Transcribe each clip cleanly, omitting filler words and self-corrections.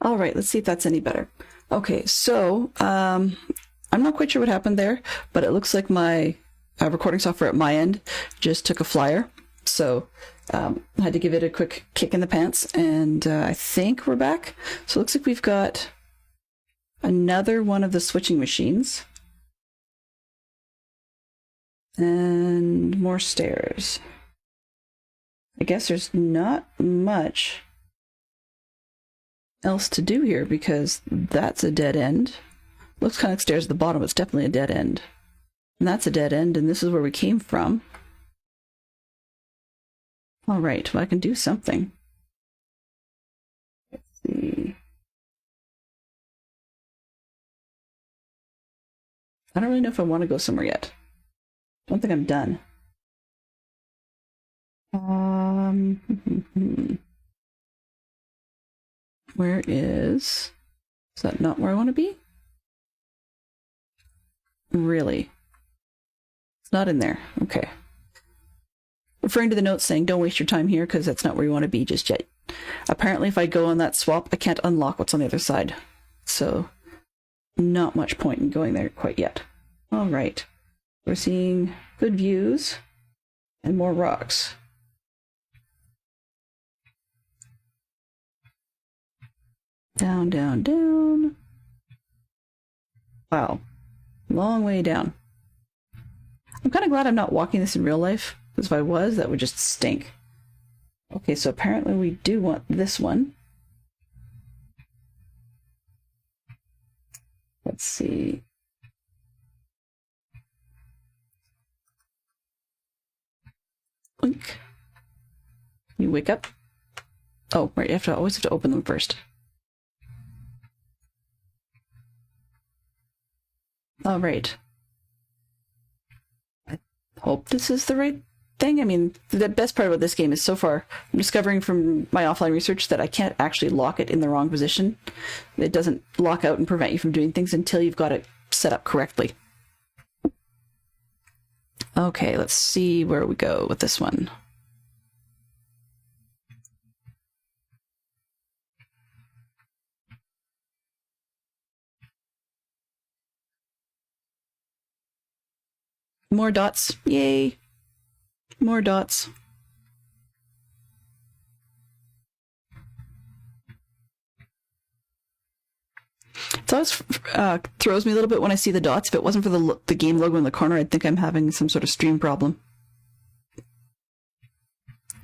All right, let's see if that's any better. Okay, so I'm not quite sure what happened there, but it looks like my recording software at my end just took a flyer. So I had to give it a quick kick in the pants, and I think we're back. So it looks like we've got another one of the switching machines. And more stairs. I guess there's not much else to do here because that's a dead end. Looks kind of like stairs at the bottom, but it's definitely a dead end. And that's a dead end, and this is where we came from. All right, well, I can do something. Let's see. I don't really know if I want to go somewhere yet. I don't think I'm done. Where is that not where I want to be? Really? It's not in there. Okay. Referring to the notes saying don't waste your time here because that's not where you want to be just yet. Apparently if I go on that swap, I can't unlock what's on the other side. So not much point in going there quite yet. All right. We're seeing good views and more rocks. Down, down, down. Wow. Long way down. I'm kind of glad I'm not walking this in real life, because if I was, that would just stink. Okay, so apparently we do want this one. Let's see. Blink. You wake up. Oh, right, you always have to open them first. All right. I hope this is the right thing. I mean, the best part about this game is so far, I'm discovering from my offline research that I can't actually lock it in the wrong position. It doesn't lock out and prevent you from doing things until you've got it set up correctly. Okay, let's see where we go with this one. More dots. Yay. More dots. It always throws me a little bit when I see the dots. If it wasn't for the game logo in the corner, I'd think I'm having some sort of stream problem.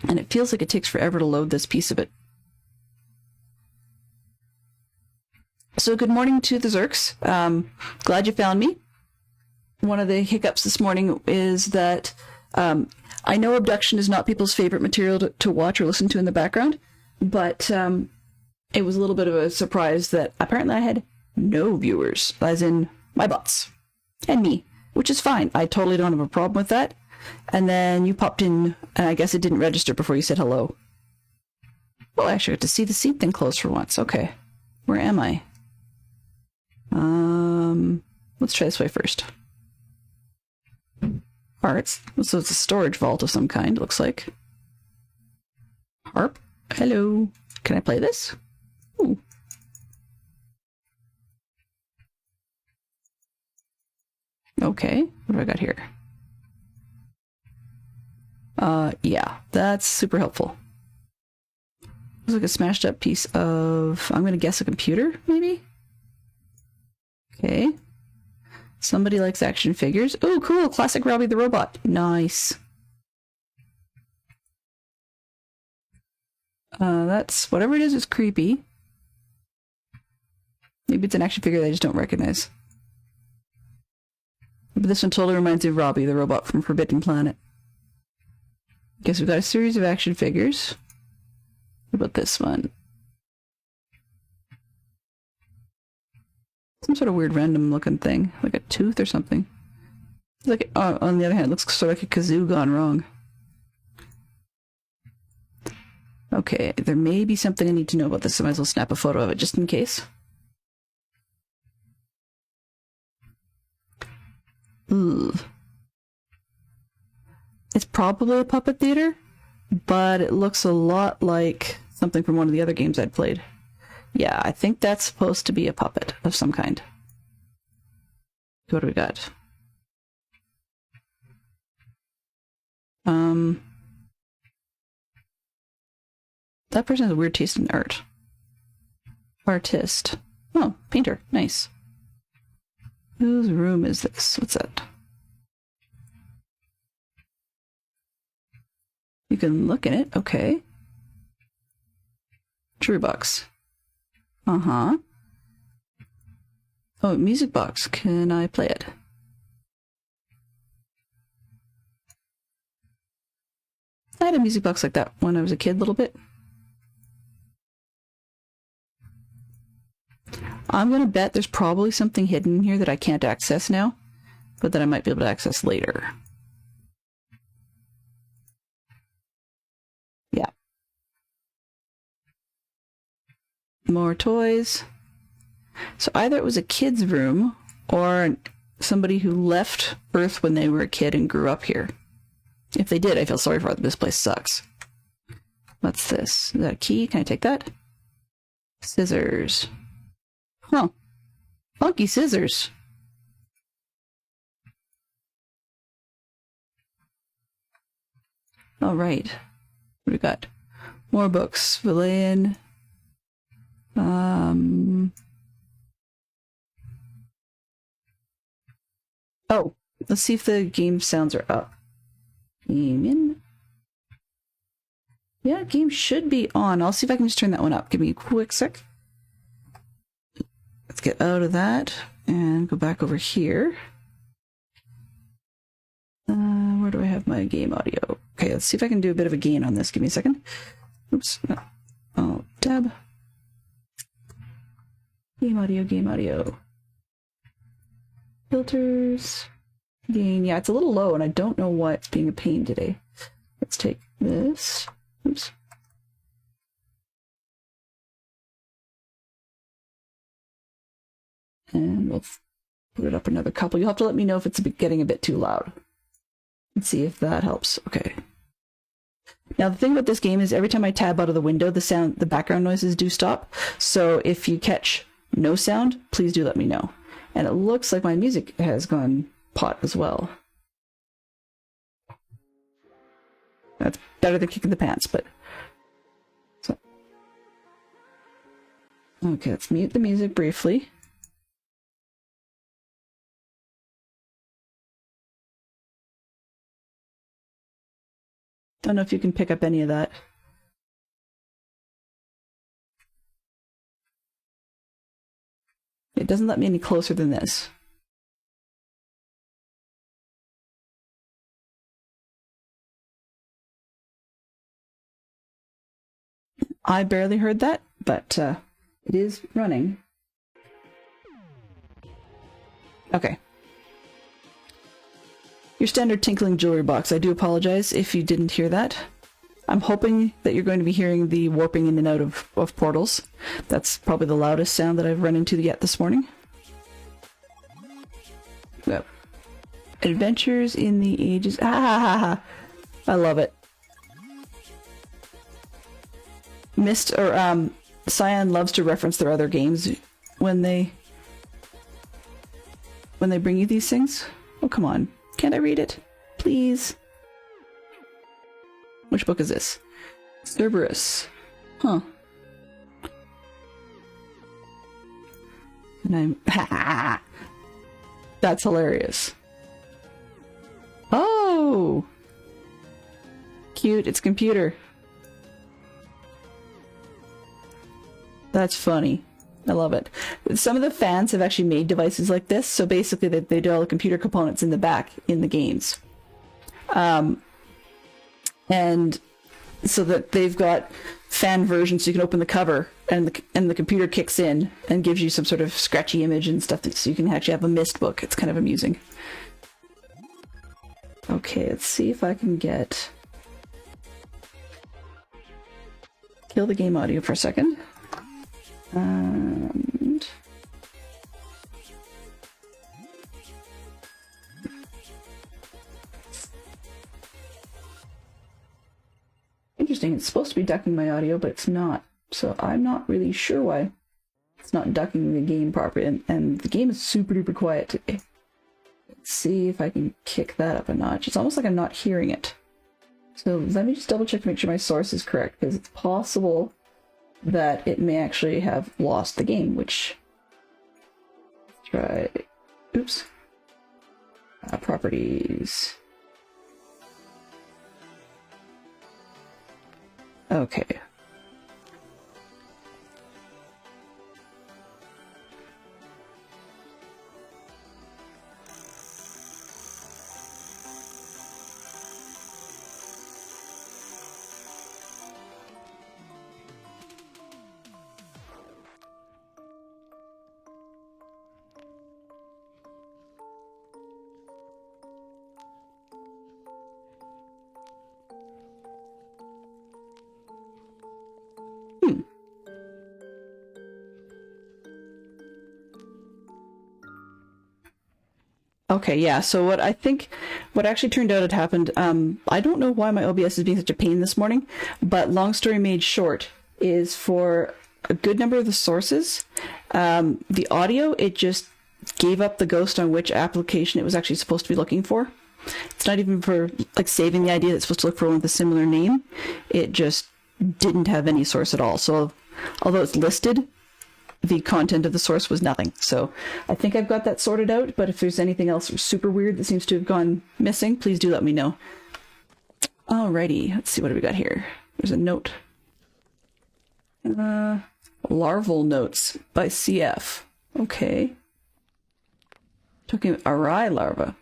And it feels like it takes forever to load this piece of it. So good morning to the Zerks. Glad you found me. One of the hiccups this morning is that I know Obduction is not people's favorite material to watch or listen to in the background, but it was a little bit of a surprise that apparently I had no viewers, as in my bots and me, which is fine. I totally don't have a problem with that. And then you popped in, and I guess it didn't register before you said hello. Well, I actually got to see the seat thing close for once. Okay. Where am I? Let's try this way first. Parts. So it's a storage vault of some kind, it looks like. Harp. Hello. Can I play this? Ooh. Okay. What do I got here? Yeah. That's super helpful. Looks like a smashed up piece of, I'm going to guess a computer, maybe? Okay. Somebody likes action figures. Oh, cool! Classic Robbie the Robot. Nice. That's... whatever it is creepy. Maybe it's an action figure that I just don't recognize. But this one totally reminds me of Robbie the Robot from Forbidden Planet. Guess we've got a series of action figures. What about this one? Some sort of weird random looking thing, like a tooth or something. Like, on the other hand, it looks sort of like a kazoo gone wrong. Okay, there may be something I need to know about this, so I might as well snap a photo of it just in case. Ugh. It's probably a puppet theater, but it looks a lot like something from one of the other games I'd played. Yeah, I think that's supposed to be a puppet of some kind. What do we got? That person has a weird taste in art. Artist. Oh, painter. Nice. Whose room is this? What's that? You can look in it. Okay. Jewelry box. Uh-huh. Oh, music box. Can I play it? I had a music box like that when I was a kid, a little bit. I'm going to bet there's probably something hidden in here that I can't access now, but that I might be able to access later. Yeah. More toys. So either it was a kid's room or somebody who left Earth when they were a kid and grew up here. If they did, I feel sorry for them. This place sucks. What's this? Is that a key? Can I take that? Scissors. Huh. Funky scissors. All right. What do we got? More books. Villain. Oh, let's see if the game sounds are up. Game in. Yeah, game should be on. I'll see if I can just turn that one up. Give me a quick sec. Let's get out of that and go back over here. Where do I have my game audio? Okay, let's see if I can do a bit of a gain on this. Give me a second. Oops. No. Oh, tab. Game audio, game audio. Filters. Gain. Yeah, it's a little low, and I don't know why it's being a pain today. Let's take this. Oops. And we'll put it up another couple. You'll have to let me know if it's getting a bit too loud. Let's see if that helps. Okay. Now the thing about this game is every time I tab out of the window, the background noises do stop. So if you catch no sound, please do let me know. And it looks like my music has gone pot as well. That's better than kicking the pants, but... So. Okay, let's mute the music briefly. Don't know if you can pick up any of that. It doesn't let me any closer than this. I barely heard that, but it is running. Okay. Your standard tinkling jewelry box. I do apologize if you didn't hear that. I'm hoping that you're going to be hearing the warping in and out of portals. That's probably the loudest sound that I've run into yet this morning. Yep. Adventures in the Ages. Ah, ha, ha, ha. I love it. Mist or Cyan loves to reference their other games when they bring you these things. Oh, come on. Can't I read it? Please. Which book is this? Cerberus. Huh. And I'm... That's hilarious. Oh! Cute, it's computer. That's funny. I love it. Some of the fans have actually made devices like this, so basically they do all the computer components in the back in the games. And so that they've got fan versions, so you can open the cover and the computer kicks in and gives you some sort of scratchy image and stuff, so you can actually have a mist book. It's kind of amusing. Okay, let's see if I can get... Kill the game audio for a second. And... Interesting, it's supposed to be ducking my audio, but it's not. So I'm not really sure why. It's not ducking the game properly, and the game is super duper quiet today. Let's see if I can kick that up a notch. It's almost like I'm not hearing it. So let me just double check to make sure my source is correct, because it's possible that it may actually have lost the game, which... Try... Oops. Properties. Okay. Okay, yeah, so what actually turned out had happened, I don't know why my OBS is being such a pain this morning, but long story made short, is for a good number of the sources, the audio, it just gave up the ghost on which application it was actually supposed to be looking for. It's not even for, like, saving the idea that it's supposed to look for one with a similar name. It just didn't have any source at all. So, although it's listed, the content of the source was nothing. So I think I've got that sorted out, but if there's anything else super weird that seems to have gone missing, please do let me know. Alrighty, let's see, what do we got here? There's a note. Larval notes by CF. Okay. Talking about Arai larva.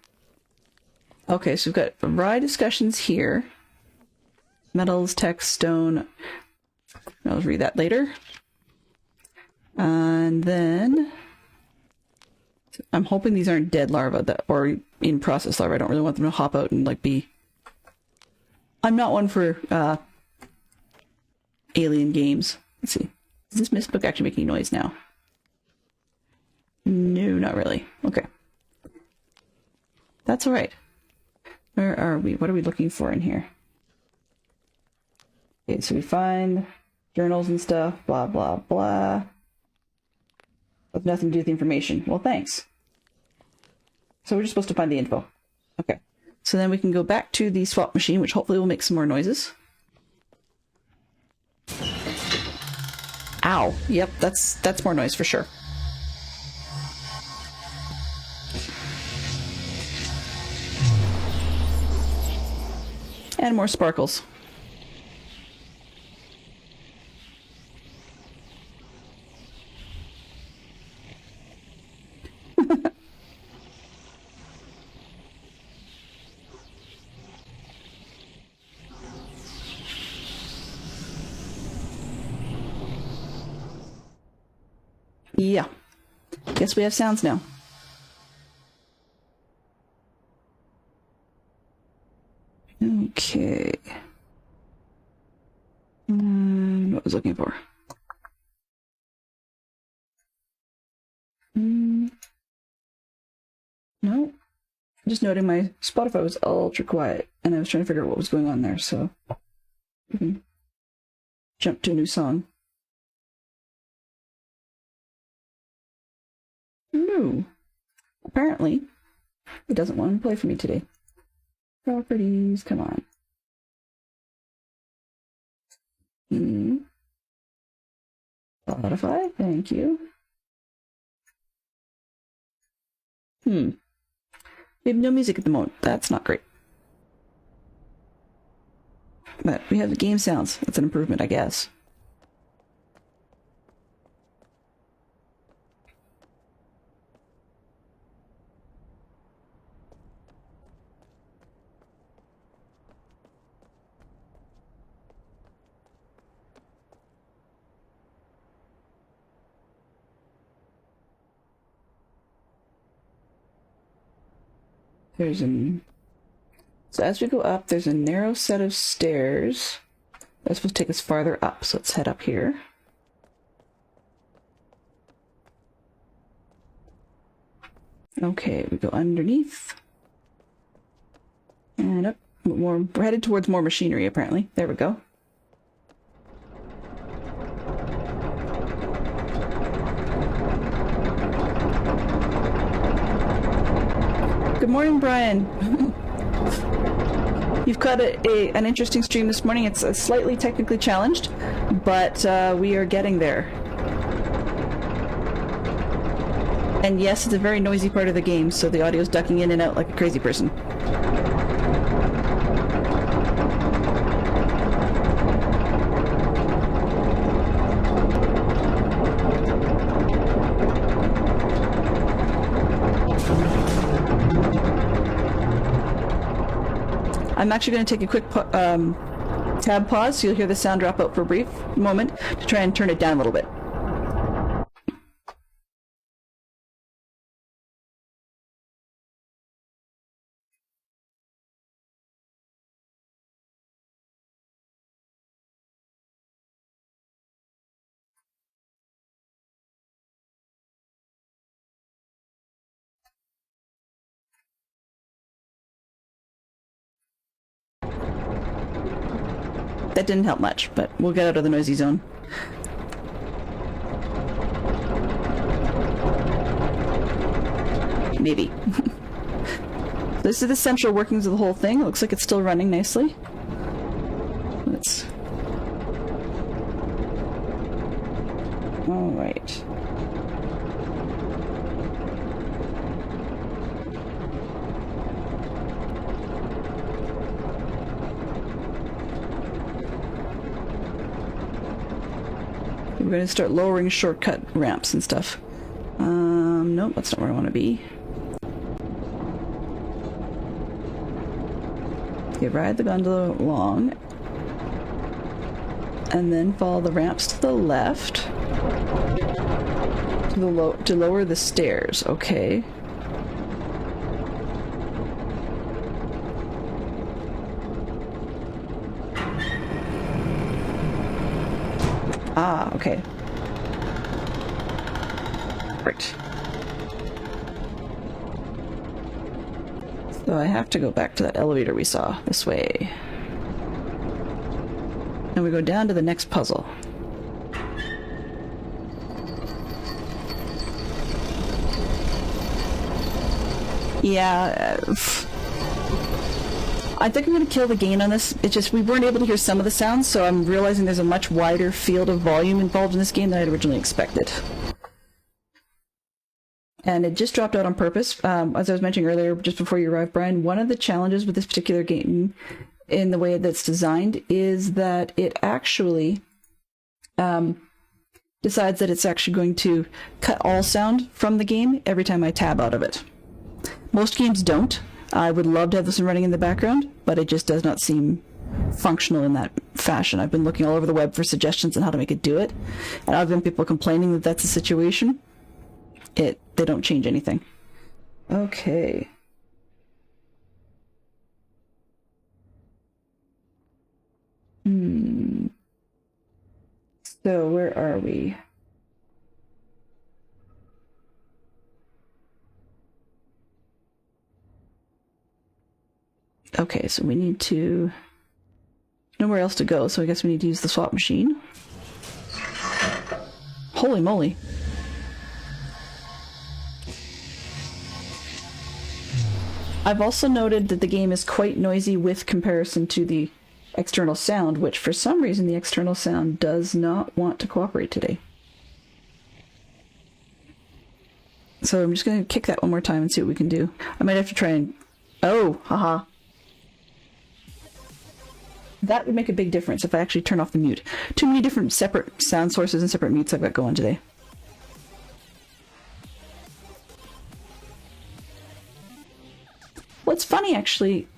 Okay, so we've got Arai discussions here. Metals, text, stone. I'll read that later. And then I'm hoping these aren't dead larvae or in process larvae. I don't really want them to hop out and like be. I'm not one for alien games. Let's see. Is this mist book actually making noise now? No, not really. Okay. That's all right. Where are we? What are we looking for in here? Okay, so we find journals and stuff, blah, blah, blah. With nothing to do with the information. Well, thanks. So we're just supposed to find the info. Okay. So then we can go back to the swap machine, which hopefully will make some more noises. Ow. Yep, that's more noise for sure. And more sparkles. Yeah. Guess we have sounds now. Okay. What was I looking for? No. Just noting my Spotify was ultra quiet, and I was trying to figure out what was going on there, so we can jump to a new song. No. Apparently, it doesn't want to play for me today. Properties, come on. Spotify, thank you. We have no music at the moment. That's not great. But we have the game sounds. That's an improvement, I guess. So as we go up, there's a narrow set of stairs. That's supposed to take us farther up, so let's head up here. Okay, we go underneath. And up. We're headed towards more machinery, apparently. There we go. Good morning, Brian. You've got an interesting stream this morning. It's slightly technically challenged, but we are getting there. And yes, it's a very noisy part of the game, so the audio's ducking in and out like a crazy person. I'm actually going to take a quick tab pause, so you'll hear the sound drop out for a brief moment to try and turn it down a little bit. That didn't help much, but we'll get out of the noisy zone. Maybe. This is the central workings of the whole thing. It looks like it's still running nicely. Let's... Alright. We're going to start lowering shortcut ramps and stuff. Nope, that's not where I want to be. Okay, ride the gondola along. And then follow the ramps to the left. To lower the stairs, okay. Ah, okay. Right. So I have to go back to that elevator we saw this way. And we go down to the next puzzle. Yeah, I think I'm going to kill the gain on this. It's just we weren't able to hear some of the sounds, so I'm realizing there's a much wider field of volume involved in this game than I'd originally expected. And it just dropped out on purpose. As I was mentioning earlier, just before you arrived, Brian, one of the challenges with this particular game, in the way that's designed, is that it actually decides that it's actually going to cut all sound from the game every time I tab out of it. Most games don't. I would love to have this one running in the background, but it just does not seem functional in that fashion. I've been looking all over the web for suggestions on how to make it do it, and I've been people complaining that that's the situation. They don't change anything. Okay. So where are we? Okay, so we need to... nowhere else to go, so I guess we need to use the swap machine. Holy moly. I've also noted that the game is quite noisy with comparison to the external sound, which for some reason the external sound does not want to cooperate today. So I'm just going to kick that one more time and see what we can do. I might have to try and... oh, haha. That would make a big difference if I actually turn off the mute. Too many different separate sound sources and separate mutes I've got going today. Well, it's funny, actually.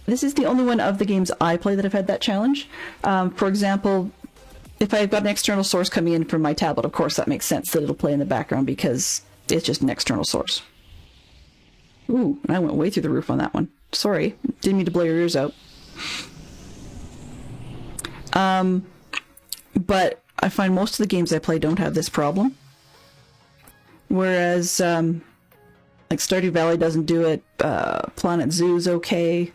This is the only one of the games I play that I've had that challenge. For example, if I've got an external source coming in from my tablet, of course that makes sense that it'll play in the background because it's just an external source. Ooh, and I went way through the roof on that one. Sorry, didn't mean to blow your ears out. But I find most of the games I play don't have this problem. Whereas, like Stardew Valley doesn't do it, Planet Zoo's okay,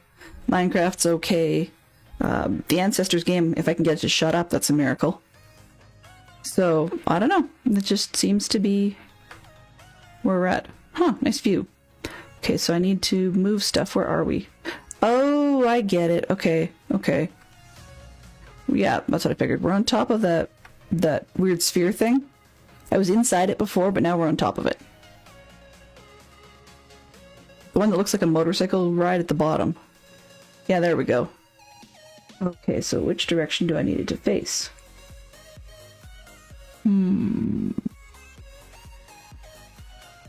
Minecraft's okay, the Ancestors game, if I can get it to shut up, that's a miracle. So, I don't know, it just seems to be where we're at. Huh, nice view. Okay, so I need to move stuff. Where are we? Oh, I get it. Okay, okay. Yeah, that's what I figured. We're on top of that weird sphere thing. I was inside it before, but now we're on top of it. The one that looks like a motorcycle ride at the bottom. Yeah, there we go. Okay, so which direction do I need it to face?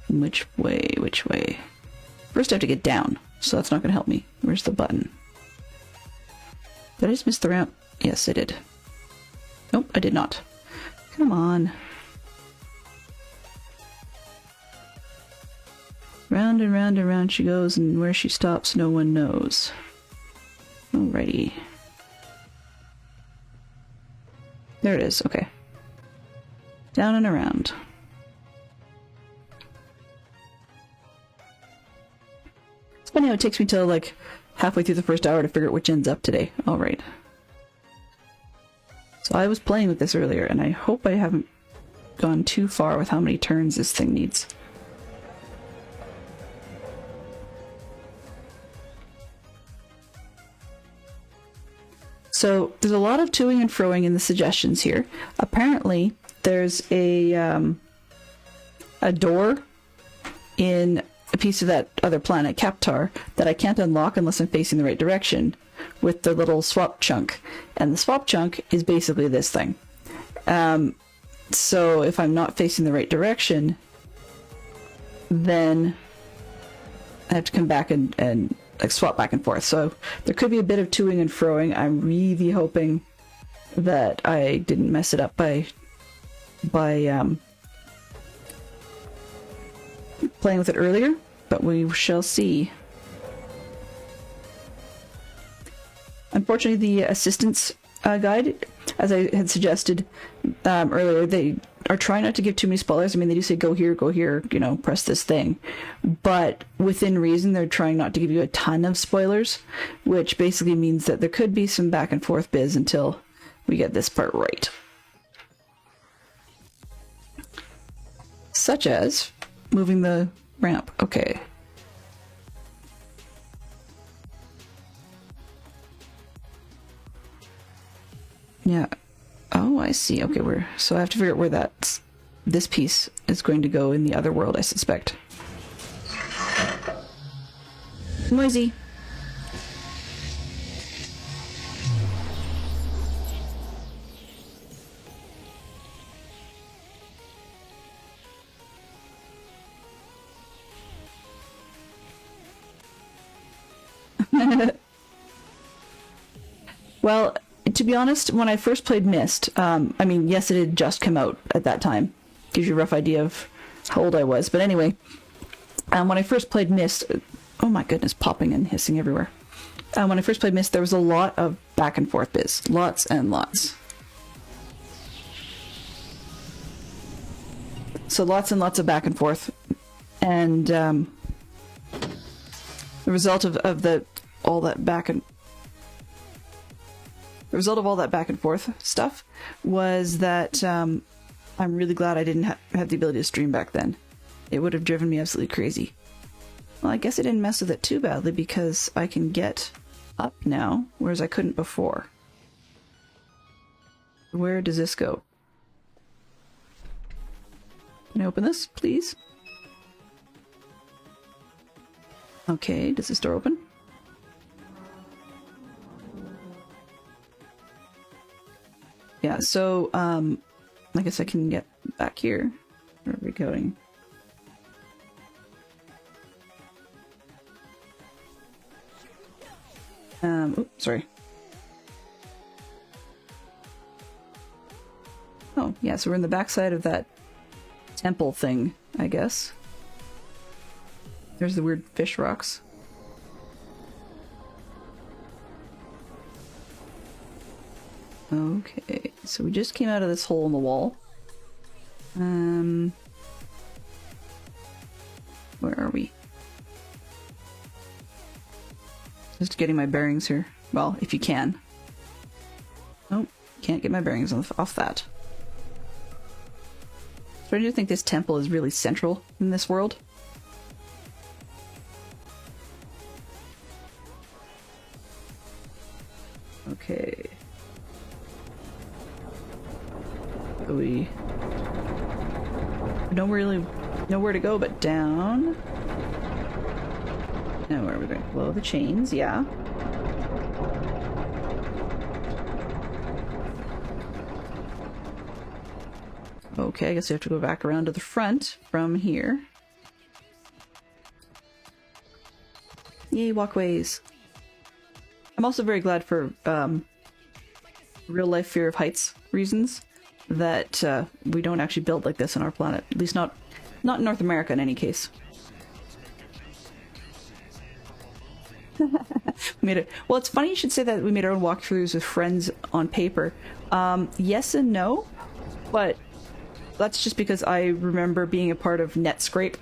Which way? Which way? First I have to get down, so that's not going to help me. Where's the button? Did I just miss the ramp? Yes, I did. Nope, I did not. Come on. Round and round and round she goes, and where she stops no one knows. Alrighty. There it is, okay. Down and around. It's funny how it takes me till like halfway through the first hour to figure out which end's up today. Alright. So I was playing with this earlier, and I hope I haven't gone too far with how many turns this thing needs. So there's a lot of toing and froing in the suggestions here. Apparently, there's a door in a piece of that other planet, Kaptar, that I can't unlock unless I'm facing the right direction with the little swap chunk. And the swap chunk is basically this thing. So if I'm not facing the right direction, then I have to come back and like swap back and forth. So there could be a bit of toing and froing. I'm really hoping that I didn't mess it up by playing with it earlier, but we shall see. Unfortunately, the assistance guide, as I had suggested earlier, they are trying not to give too many spoilers. I mean, they do say go here, you know, press this thing. But within reason, they're trying not to give you a ton of spoilers, which basically means that there could be some back and forth biz until we get this part right. Such as moving the ramp. Okay. Yeah. Oh, I see. Okay, so I have to figure out where this piece is going to go in the other world, I suspect. Noisy. Well, to be honest, when I first played Myst, I mean, yes, it had just come out at that time. Gives you a rough idea of how old I was. But anyway, when I first played Myst, oh my goodness, popping and hissing everywhere. When I first played Myst, there was a lot of back and forth biz. Lots and lots. So lots and lots of back and forth. And the result of all that back and forth stuff was that I'm really glad I didn't have the ability to stream back then. It would have driven me absolutely crazy. Well, I guess I didn't mess with it too badly because I can get up now, whereas I couldn't before. Where does this go? Can I open this, please? Okay, does this door open? Yeah, so, I guess I can get back here. Where are we going? Oops, sorry. Oh, yeah, so we're in the backside of that temple thing, I guess. There's the weird fish rocks. Okay, so we just came out of this hole in the wall. Where are we? Just getting my bearings here. Well, if you can. Nope, can't get my bearings off that. So I do think this temple is really central in this world. Okay. So we don't really know where to go but down. Now where are we going? Below the chains, yeah. Okay, I guess we have to go back around to the front from here. Yay, walkways. I'm also very glad for real life fear of heights reasons that we don't actually build like this on our planet. At least not in North America in any case. Made it. Well, it's funny you should say that we made our own walkthroughs with friends on paper. Yes and no, but that's just because I remember being a part of Netscape,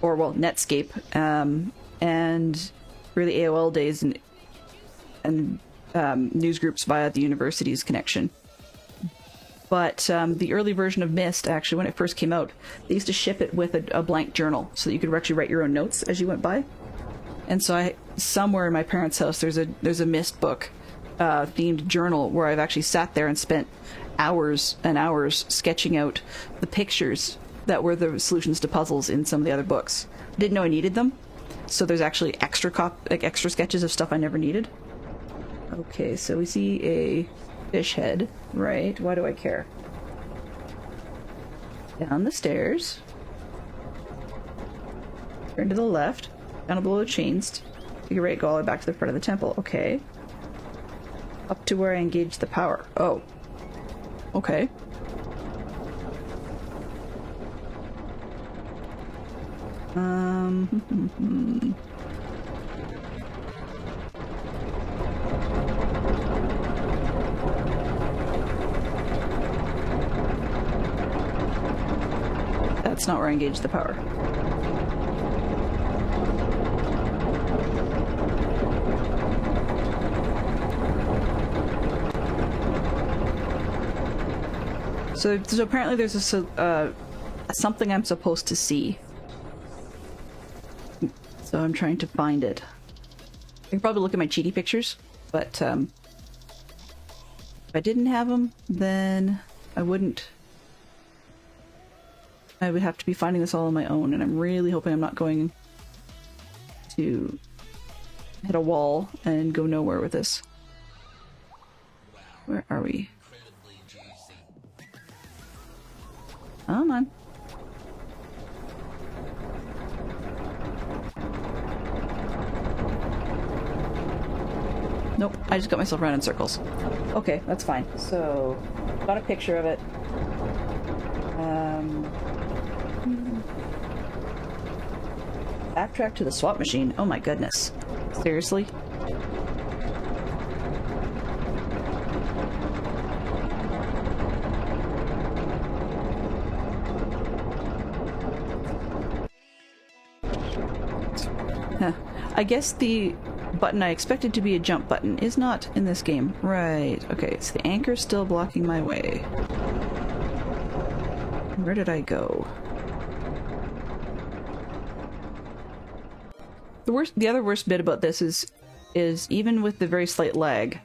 or well, Netscape, and really AOL days and news groups via the university's connection. But the early version of Myst, actually, when it first came out, they used to ship it with a blank journal so that you could actually write your own notes as you went by. And so somewhere in my parents' house, there's a Myst book themed journal where I've actually sat there and spent hours and hours sketching out the pictures that were the solutions to puzzles in some of the other books. Didn't know I needed them, so there's actually extra sketches of stuff I never needed. Okay, so we see a fish head, right? Why do I care? Down the stairs. Turn to the left. Down below the chains. You're right, go all the way back to the front of the temple. Okay. Up to where I engage the power. Oh. Okay. That's not where I engage the power. So apparently there's something I'm supposed to see. So I'm trying to find it. I can probably look at my cheaty pictures, but if I didn't have them, then I would have to be finding this all on my own, and I'm really hoping I'm not going to hit a wall and go nowhere with this. Where are we? Come on. Nope, I just got myself around in circles. Okay, that's fine. So, got a picture of it. Backtrack to the swap machine. Oh my goodness. Seriously? Huh. I guess the button I expected to be a jump button is not in this game. Right. Okay, so the anchor's still blocking my way. Where did I go? The other worst bit about this is even with the very slight lag,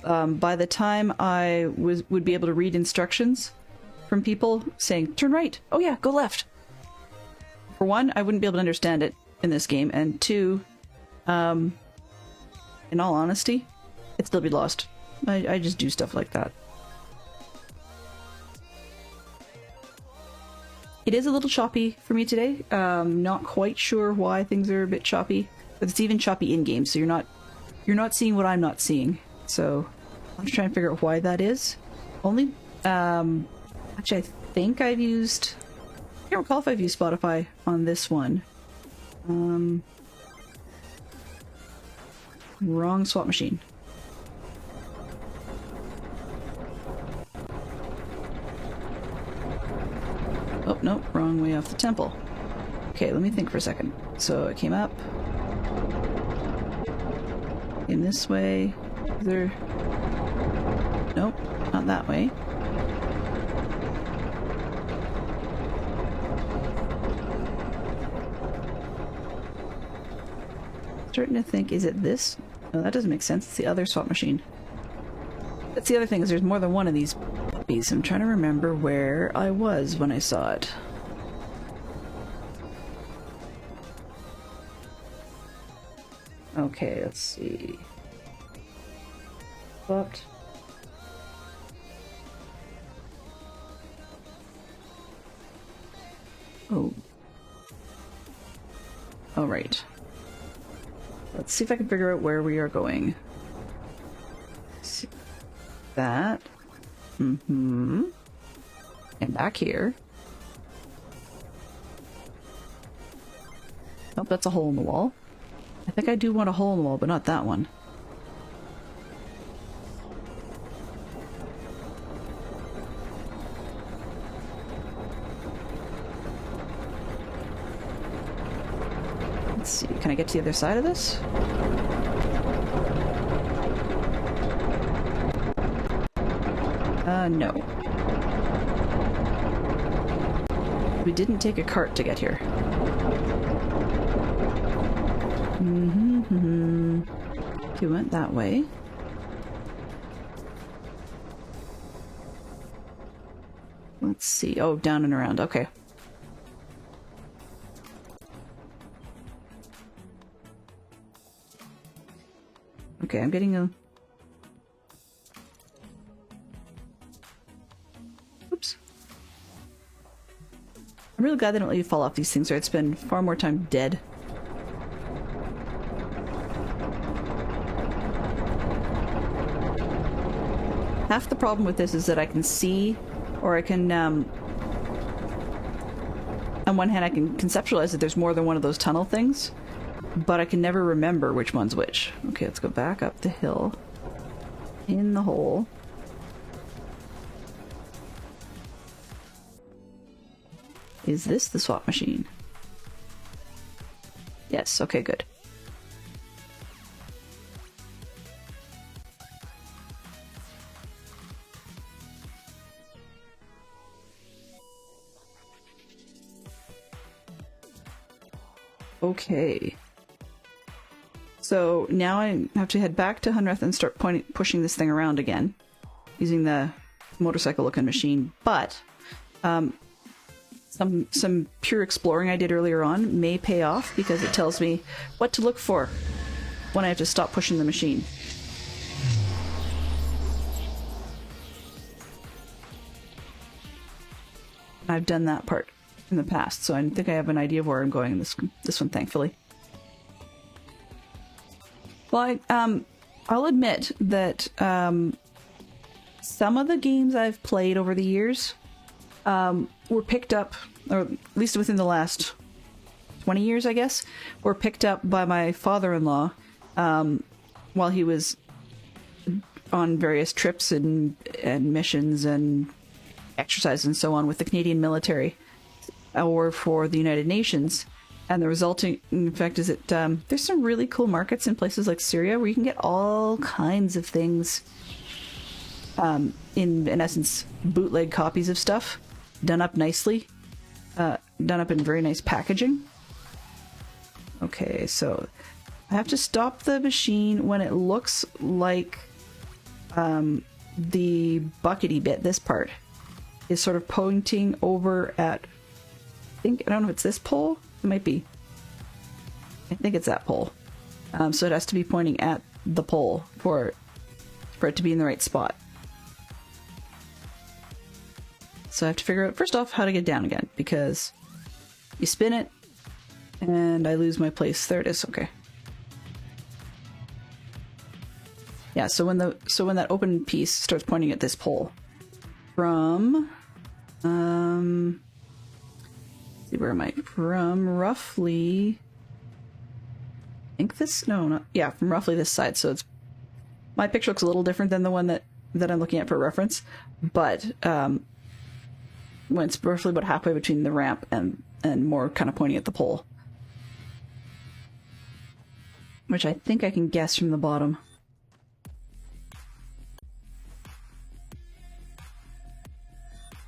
by the time I would be able to read instructions from people saying, turn right, oh yeah, go left. For one, I wouldn't be able to understand it in this game, and two, in all honesty, it'd still be lost. I just do stuff like that. It is a little choppy for me today. Not quite sure why things are a bit choppy, but it's even choppy in game, so you're not seeing what I'm not seeing. So I'm just trying to figure out why that is. Only, actually, I think I've used. I can't recall if I've used Spotify on this one. Wrong swap machine. Oh, nope, wrong way off the temple. Okay, let me think for a second. So it came up. In this way. Is there... Nope, not that way. Starting to think, is it this? No, that doesn't make sense. It's the other swap machine. That's the other thing, is there's more than one of these puppies. I'm trying to remember where I was when I saw it. Okay, let's see. But oh. All right. Let's see if I can figure out where we are going. See that. Mm-hmm. And back here. Oh, that's a hole in the wall. I think I do want a hole in the wall, but not that one. Let's see, can I get to the other side of this? No. We didn't take a cart to get here. He went that way. Let's see. Oh, down and around. Okay. Okay, I'm getting a... Oops. I'm really glad they don't let you fall off these things, or I'd spend far more time dead. Half the problem with this is that I can see, or I can, on one hand I can conceptualize that there's more than one of those tunnel things, but I can never remember which one's which. Okay, let's go back up the hill. In the hole. Is this the swap machine? Yes, okay, good. Okay. So now I have to head back to Hunreth and start pushing this thing around again, using the motorcycle-looking machine. But some pure exploring I did earlier on may pay off, because it tells me what to look for when I have to stop pushing the machine. I've done that part in the past, so I think I have an idea of where I'm going in this one, thankfully. Well, I'll admit that some of the games I've played over the years were picked up, or at least within the last 20 years, I guess, were picked up by my father-in-law while he was on various trips and missions and exercises and so on with the Canadian military or for the United Nations. And the resulting effect is that there's some really cool markets in places like Syria where you can get all kinds of things, in essence, bootleg copies of stuff, done up nicely, done up in very nice packaging. Okay, so I have to stop the machine when it looks like the buckety bit, this part, is sort of pointing over at, I don't know if it's this pole? It might be. I think it's that pole. So it has to be pointing at the pole for it to be in the right spot. So I have to figure out, first off, how to get down again, because you spin it, and I lose my place. There it is, okay. Yeah, so when that open piece starts pointing at this pole, from, see, where am I? From roughly, I think this, no, not, yeah, from roughly this side. So it's, my picture looks a little different than the one that I'm looking at for reference, but when it's roughly about halfway between the ramp and more kind of pointing at the pole, which I think I can guess from the bottom.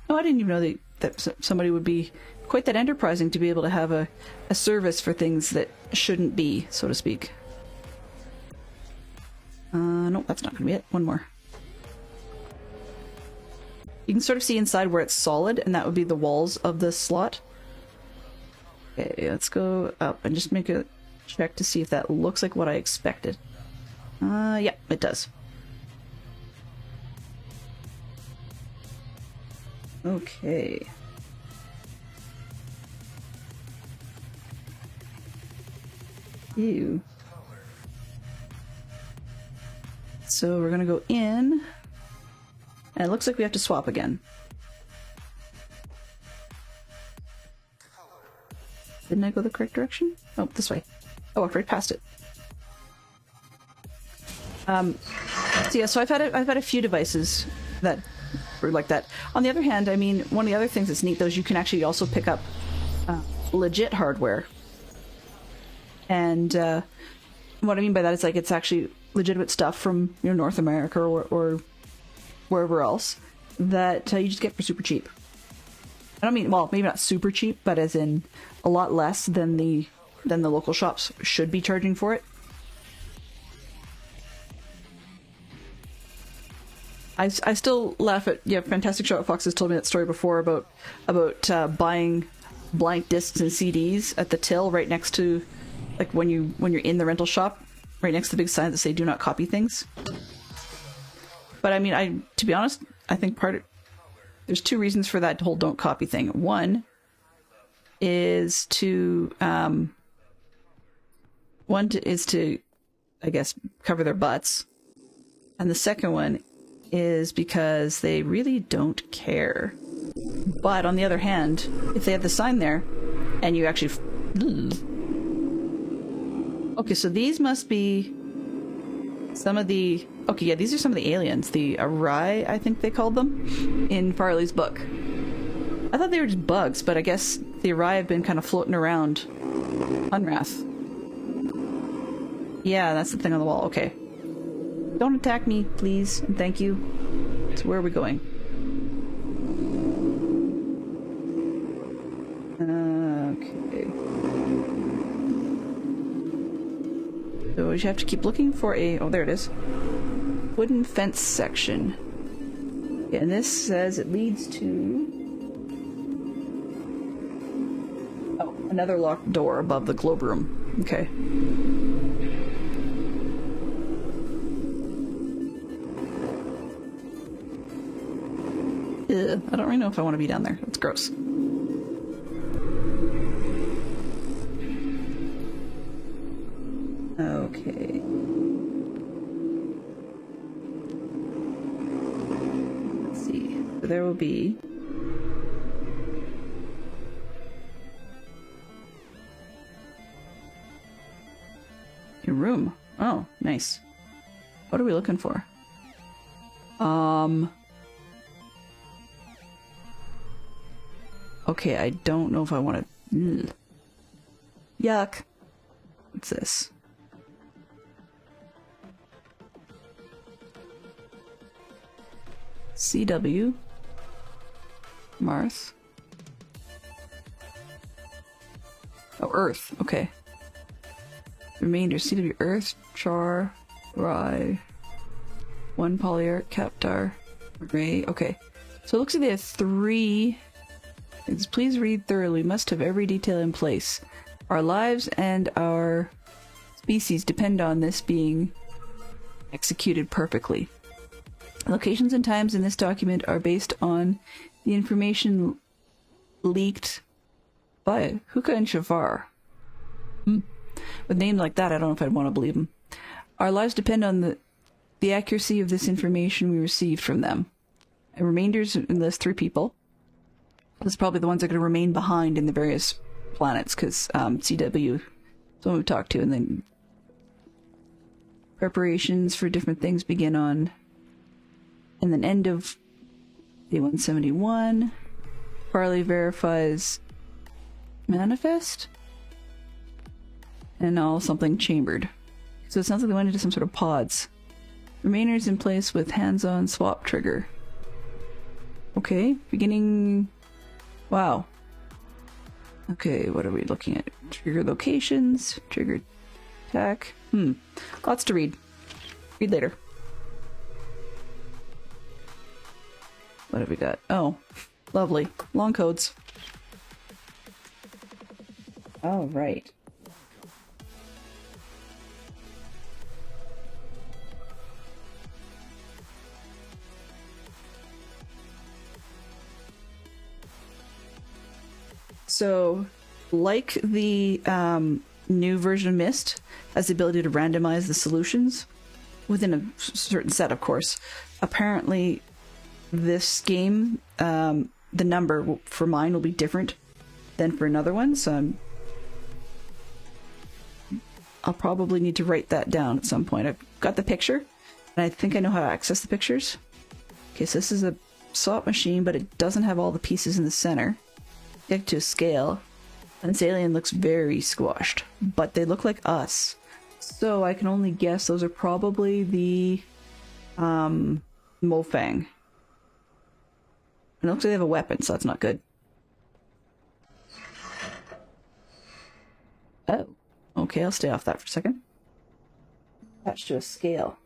Oh, I didn't even know that somebody would be quite that enterprising to be able to have a service for things that shouldn't be, so to speak. No, that's not going to be it. One more. You can sort of see inside where it's solid, and that would be the walls of the slot. Okay, let's go up and just make a check to see if that looks like what I expected. Yeah, it does. Okay. Ew. So we're gonna go in, and it looks like we have to swap again. Didn't I go the correct direction? Oh, this way. Oh, I've right past it. So yeah, so I've had a few devices that were like that. On the other hand, I mean, one of the other things that's neat though is you can actually also pick up legit hardware. And what I mean by that is like it's actually legitimate stuff from North America or wherever else that you just get for super cheap. I don't mean, well, maybe not super cheap, but as in a lot less than the local shops should be charging for it. I still laugh at, yeah, Fantastic Shot Fox has told me that story before about buying blank discs and CDs at the till right next to, like when you're in the rental shop, right next to the big sign that say "Do not copy things." But I mean, to be honest, I think there's two reasons for that whole "don't copy" thing. One is to I guess, cover their butts, and the second one is because they really don't care. But on the other hand, if they have the sign there, and you actually... Okay, so these must be some of the... Okay, yeah, these are some of the aliens. The Arai, I think they called them, in Farley's book. I thought they were just bugs, but I guess the Arai have been kind of floating around Unwrath. Yeah, that's the thing on the wall. Okay. Don't attack me, please, and thank you. So where are we going? Okay. So you have to keep looking for a... Oh, there it is. Wooden fence section. Yeah, and this says it leads to... Oh, another locked door above the globe room. Okay. I don't really know if I want to be down there. It's gross. Okay. Let's see. So there will be... a room. Oh, nice. What are we looking for? Okay, I don't know if I want to... Yuck. What's this? CW. Marth. Oh, Earth. Okay. Remainder. CW Earth, Char, Rye, 1 Polyarch, Captar, Ray. Okay. So it looks like they have 3... Please read thoroughly. Must have every detail in place. Our lives and our species depend on this being executed perfectly. Locations and times in this document are based on the information leaked by Huka and Shafar. With names like that, I don't know if I'd want to believe them. Our lives depend on the accuracy of this information we received from them. And remainders enlist 3 people. That's probably the ones that are going to remain behind in the various planets, because CW, someone we talked to, and then preparations for different things begin on, and then end of day 171. Farley verifies manifest, and all something chambered. So it sounds like they went into some sort of pods. Remainers in place with hands-on swap trigger. Okay, beginning... Wow. Okay, what are we looking at? Trigger locations, trigger attack. Lots to read. Read later. What have we got? Oh, lovely. Long codes. All right. So, like the new version of Myst, has the ability to randomize the solutions within a certain set, of course. Apparently, this game, the number for mine will be different than for another one, so I'll probably need to write that down at some point. I've got the picture, and I think I know how to access the pictures. Okay, so this is a slot machine, but it doesn't have all the pieces in the center. Get to a scale, and this alien looks very squashed, but they look like us. So I can only guess those are probably the Mofang. And it looks like they have a weapon, so that's not good. Oh. Okay, I'll stay off that for a second. Attached to a scale.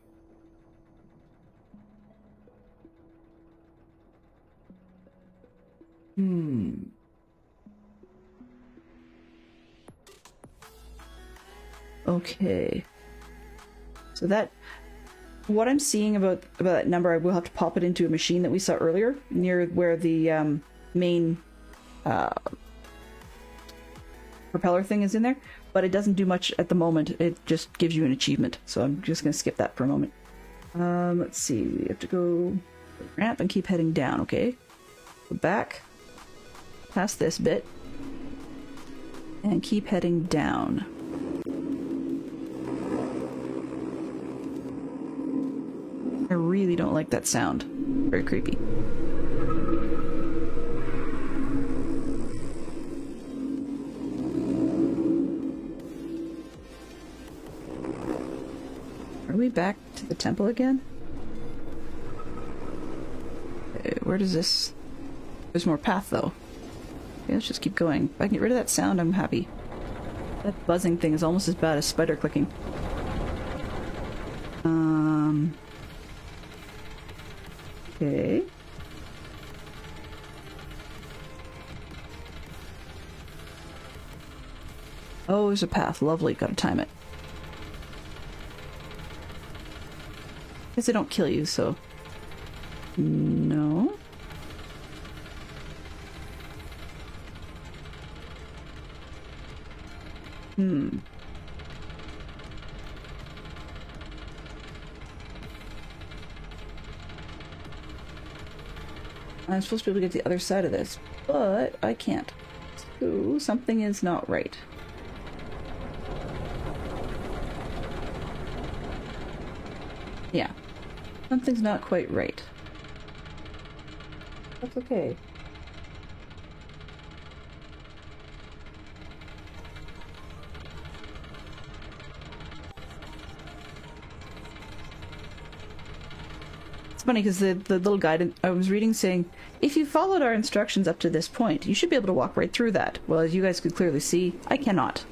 Okay. So that... What I'm seeing about that number, I will have to pop it into a machine that we saw earlier, near where the main propeller thing is in there. But it doesn't do much at the moment. It just gives you an achievement. So I'm just going to skip that for a moment. Let's see. We have to go ramp and keep heading down, okay? Go back. Past this bit. And keep heading down. I really don't like that sound. Very creepy. Are we back to the temple again? Okay, where does this... There's more path, though. Okay, let's just keep going. If I can get rid of that sound, I'm happy. That buzzing thing is almost as bad as spider clicking. Okay. Oh, there's a path. Lovely. Gotta time it. Guess they don't kill you, so... No? I'm supposed to be able to get to the other side of this, but I can't. So, something is not right. Yeah. Something's not quite right. That's okay. It's funny because the little guide I was reading saying, if you followed our instructions up to this point, you should be able to walk right through that. Well, as you guys could clearly see, I cannot.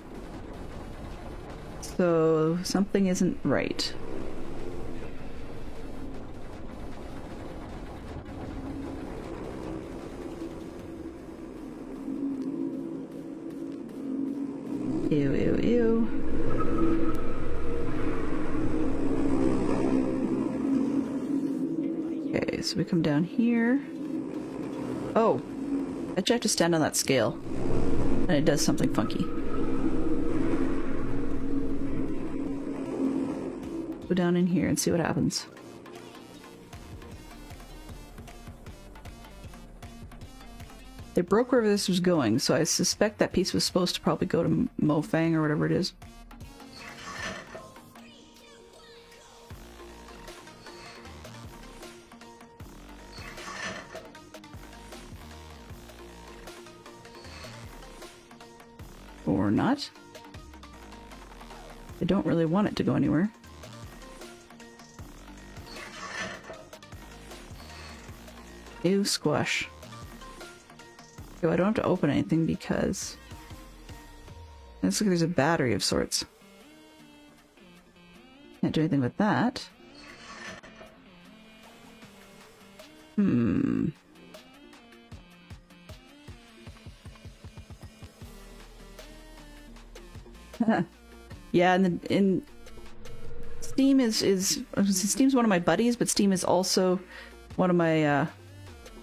So, something isn't right. Ew, ew, ew. Okay, so we come down here. Oh! I just have to stand on that scale. And it does something funky. Go down in here and see what happens. They broke wherever this was going, so I suspect that piece was supposed to probably go to Mofang or whatever it is. Or not. I don't really want it to go anywhere. Ew, squash. Okay, well, I don't have to open anything because... It looks like there's a battery of sorts. Can't do anything with that. Yeah, and in Steam Steam's one of my buddies, but Steam is also one of my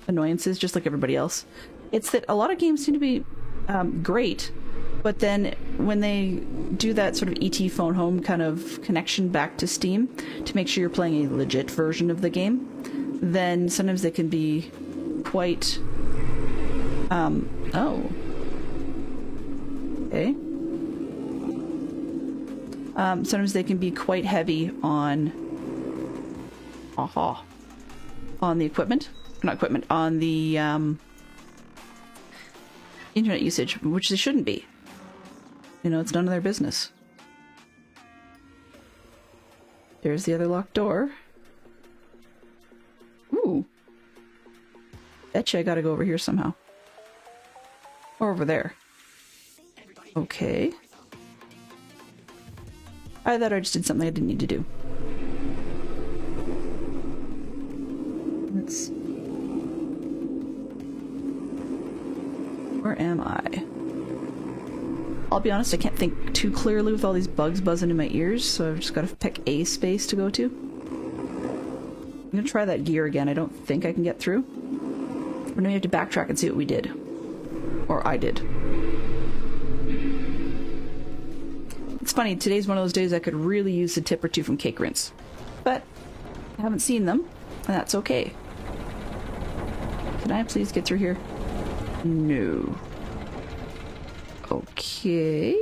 annoyances, just like everybody else. It's that a lot of games seem to be great, but then when they do that sort of ET phone home kind of connection back to Steam to make sure you're playing a legit version of the game, then sometimes they can be quite oh, okay. Sometimes they can be quite heavy on the equipment, not equipment, on the internet usage, which they shouldn't be. You know, it's none of their business. There's the other locked door. Ooh. Betcha I gotta go over here somehow. Or over there. Okay. I thought I just did something I didn't need to do. Let's... Where am I? I'll be honest, I can't think too clearly with all these bugs buzzing in my ears, so I've just got to pick a space to go to. I'm gonna try that gear again. I don't think I can get through. But now we have to backtrack and see what we did. Or I did. It's funny, today's one of those days I could really use a tip or two from Cake Rinse. But I haven't seen them, and that's okay. Can I please get through here? No. Okay.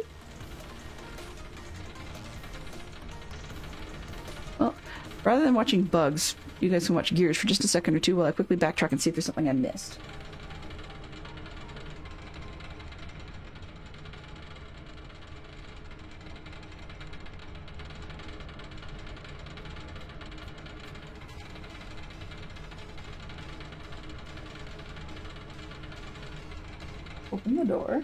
Well, rather than watching bugs, you guys can watch gears for just a second or two while I quickly backtrack and see if there's something I missed. Open the door.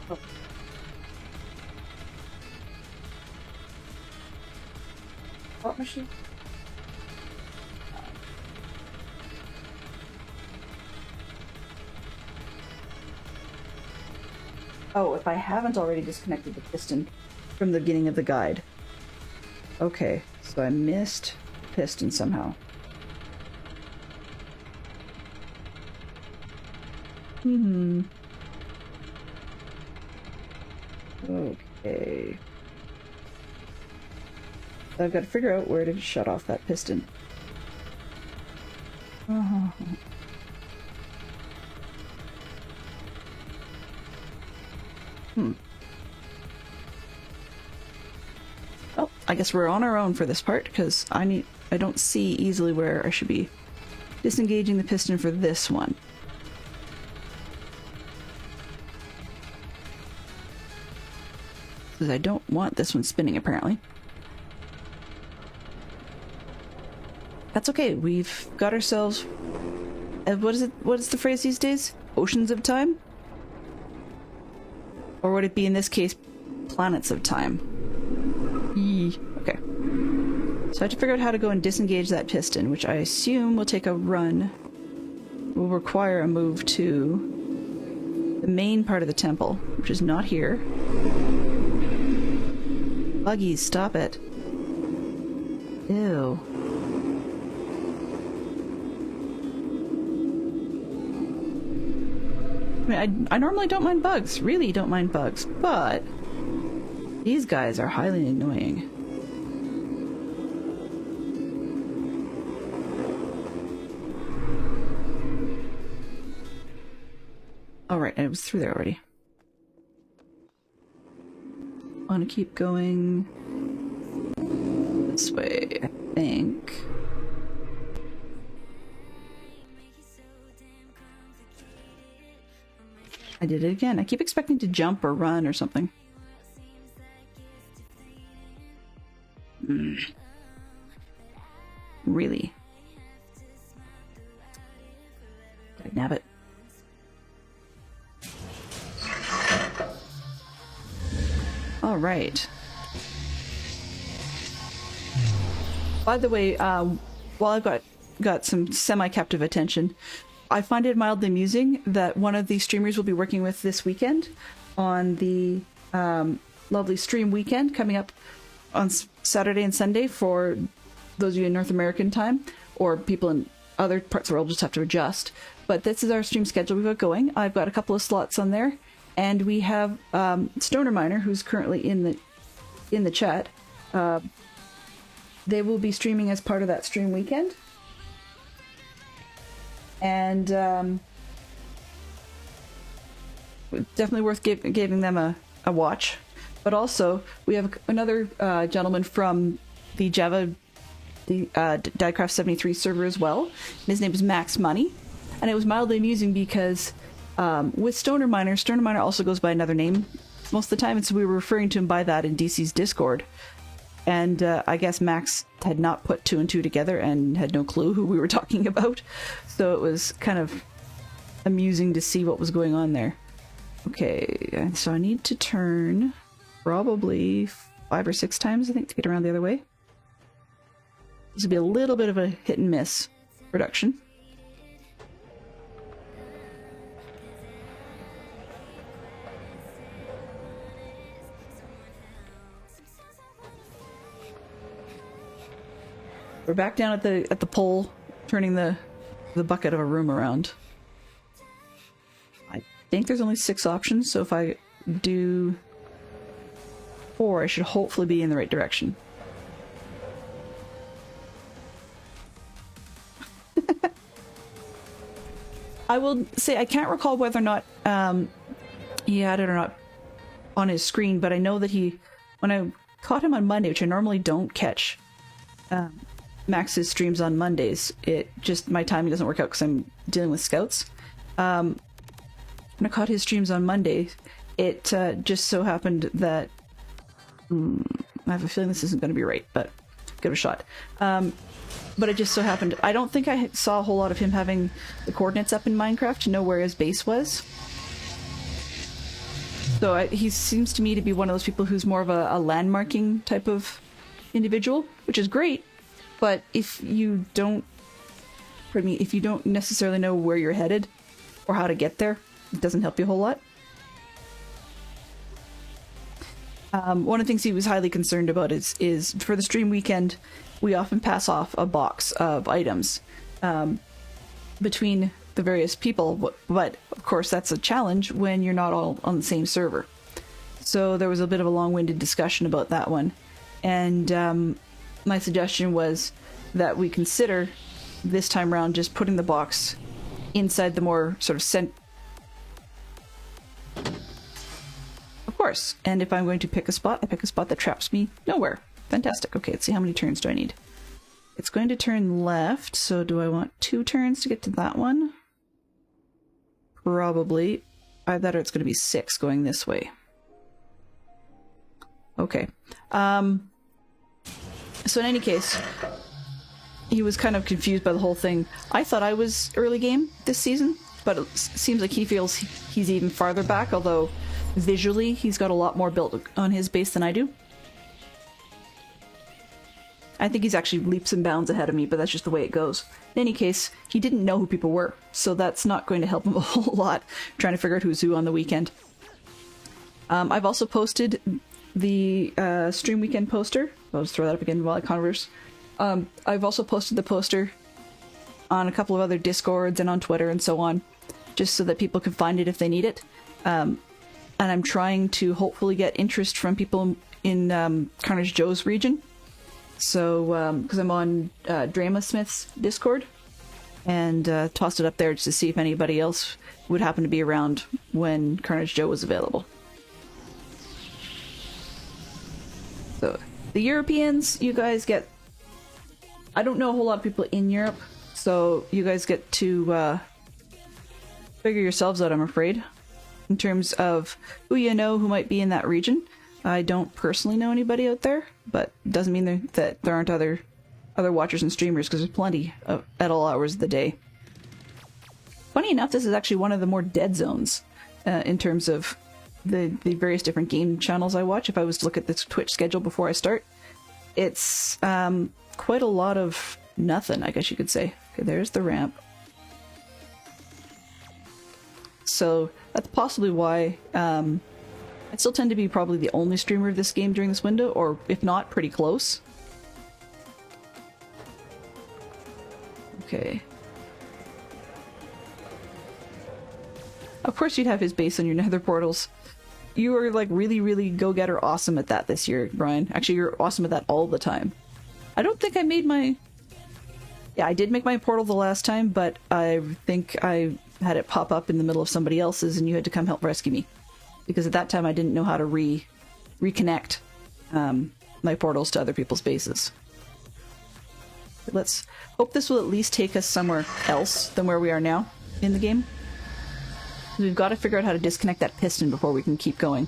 Oh. What machine? Oh, if I haven't already disconnected the piston from the beginning of the guide. Okay, so I missed piston somehow. Okay. So I've got to figure out where to shut off that piston. Oh, I guess we're on our own for this part, because I don't see easily where I should be disengaging the piston for this one. Because I don't want this one spinning, apparently. That's okay, we've got ourselves... what is the phrase these days? Oceans of time? Or would it be, in this case, planets of time? Okay. So I have to figure out how to go and disengage that piston, which I assume will take a run. Will require a move to the main part of the temple, which is not here. Buggies, stop it. Ew. I mean, I normally don't mind bugs, really don't mind bugs, but these guys are highly annoying. Alright, I was through there already. I want to keep going this way, I think. I did it again. I keep expecting to jump or run or something. Really. Nab it. All right. By the way, while I've got some semi-captive attention, I find it mildly amusing that one of the streamers we'll be working with this weekend on the lovely stream weekend coming up on Saturday and Sunday for those of you in North American time, or people in other parts of the world just have to adjust. But this is our stream schedule we've got going. I've got a couple of slots on there, and we have Stoner Miner, who's currently in the chat. They will be streaming as part of that stream weekend. And definitely worth giving them a watch. But also, we have another gentleman from the Java Diecraft 73 server as well. And his name is Max Money. And it was mildly amusing because with Stoner Miner also goes by another name most of the time. And so we were referring to him by that in DC's Discord. And I guess Max had not put two and two together and had no clue who we were talking about. So it was kind of amusing to see what was going on there. Okay, so I need to turn probably 5 or 6 times, I think, to get around the other way. This will be a little bit of a hit and miss production. We're back down at the pole, turning the bucket of a room around. I think there's only 6 options, so if I do 4, I should hopefully be in the right direction. I will say I can't recall whether or not he had it or not on his screen, but I know that when I caught him on Monday, which I normally don't catch Max's streams on Mondays, my timing doesn't work out because I'm dealing with scouts. When I caught his streams on Monday, it just so happened that I have a feeling this isn't going to be right, but give it a shot. But it just so happened, I don't think I saw a whole lot of him having the coordinates up in Minecraft to know where his base was. So he seems to me to be one of those people who's more of a landmarking type of individual, which is great. But if you don't necessarily know where you're headed or how to get there, it doesn't help you a whole lot. One of the things he was highly concerned about is for the stream weekend, we often pass off a box of items between the various people, but of course that's a challenge when you're not all on the same server. So there was a bit of a long-winded discussion about that one, and my suggestion was that we consider this time around just putting the box inside the more sort of Of course, and if I'm going to pick a spot, I pick a spot that traps me nowhere. Fantastic. Okay, let's see how many turns do I need. It's going to turn left, so do I want 2 turns to get to that one? Probably. Either it's going to be 6 going this way. Okay. So in any case, he was kind of confused by the whole thing. I thought I was early game this season, but it seems like he feels he's even farther back, although visually he's got a lot more built on his base than I do. I think he's actually leaps and bounds ahead of me, but that's just the way it goes. In any case, he didn't know who people were, so that's not going to help him a whole lot trying to figure out who's who on the weekend. I've also posted the stream weekend poster. I'll just throw that up again while I converse. I've also posted the poster on a couple of other Discords and on Twitter and so on, just so that people can find it if they need it. And I'm trying to hopefully get interest from people in Carnage Joe's region. So, because I'm on Drama Smith's Discord, and tossed it up there just to see if anybody else would happen to be around when Carnage Joe was available. So, the Europeans, you guys get... I don't know a whole lot of people in Europe, so you guys get to figure yourselves out, I'm afraid, in terms of who you know who might be in that region. I don't personally know anybody out there, but it doesn't mean that there aren't other other watchers and streamers, because there's plenty at all hours of the day. Funny enough, this is actually one of the more dead zones in terms of the various different game channels I watch. If I was to look at this Twitch schedule before I start, it's quite a lot of nothing, I guess you could say. Okay, there's the ramp. So that's possibly why I still tend to be probably the only streamer of this game during this window, or if not, pretty close. Okay. Of course you'd have his base on your nether portals. You are like really, really go-getter awesome at that this year, Brian. Actually, you're awesome at that all the time. I don't think I made my... Yeah, I did make my portal the last time, but I think I had it pop up in the middle of somebody else's and you had to come help rescue me. Because at that time I didn't know how to reconnect my portals to other people's bases. Let's hope this will at least take us somewhere else than where we are now in the game. We've got to figure out how to disconnect that piston before we can keep going.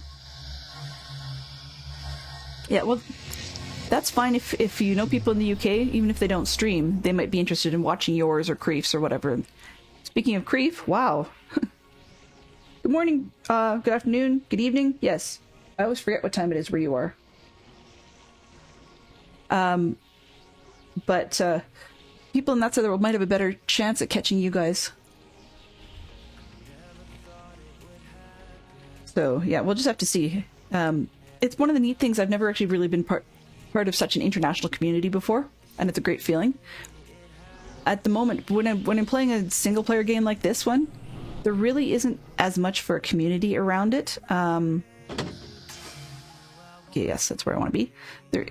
Yeah, well, that's fine if you know people in the UK, even if they don't stream, they might be interested in watching yours or Creef's or whatever. Speaking of Creef, wow. Good morning, good afternoon, good evening. Yes, I always forget what time it is where you are. But people in that side of the world might have a better chance at catching you guys. So, yeah, we'll just have to see. It's one of the neat things. I've never actually really been part of such an international community before, and it's a great feeling. At the moment, when I'm playing a single-player game like this one, there really isn't as much for a community around it. Yes, that's where I want to be. There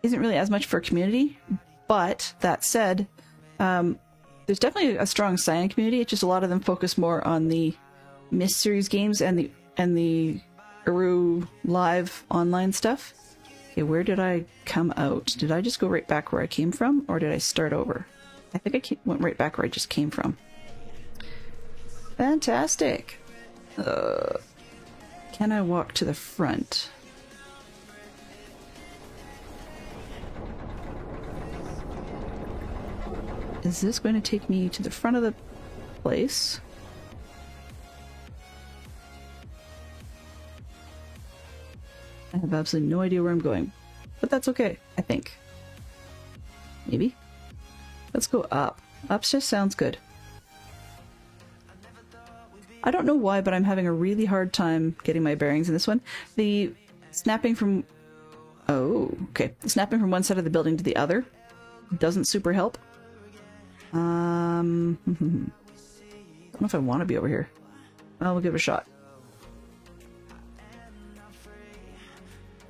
isn't really as much for a community, but that said, there's definitely a strong Cyan community. It's just a lot of them focus more on the Myst series games and the Uru live online stuff. Okay, where did I come out? Did I just go right back where I came from, or did I start over? I think I went right back where I just came from. Fantastic! Can I walk to the front? Is this going to take me to the front of the place? I have absolutely no idea where I'm going, but that's okay, I think. Maybe? Let's go up. Upstairs sounds good. I don't know why, but I'm having a really hard time getting my bearings in this one. The snapping from... Oh, okay. The snapping from one side of the building to the other doesn't super help. I don't know if I want to be over here. Well, we'll give it a shot.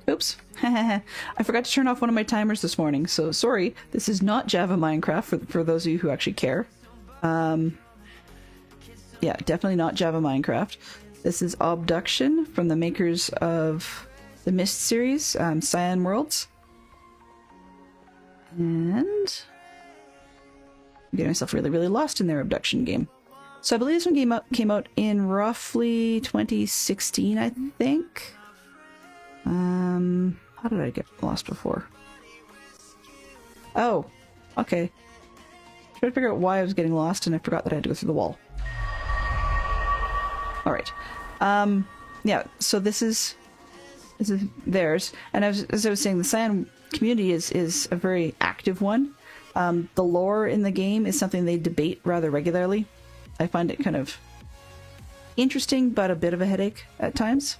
Oops. I forgot to turn off one of my timers this morning, so sorry. This is not Java Minecraft for those of you who actually care. Yeah, definitely not Java Minecraft. This is Obduction from the makers of the Myst series, Cyan Worlds. And I'm getting myself really, really lost in their Obduction game. So I believe this one came out in roughly 2016, I think. How did I get lost before? Oh, okay. Trying to figure out why I was getting lost, and I forgot that I had to go through the wall. Alright. Yeah, so this is theirs. And as I was saying, the Cyan community is a very active one. The lore in the game is something they debate rather regularly. I find it kind of interesting, but a bit of a headache at times.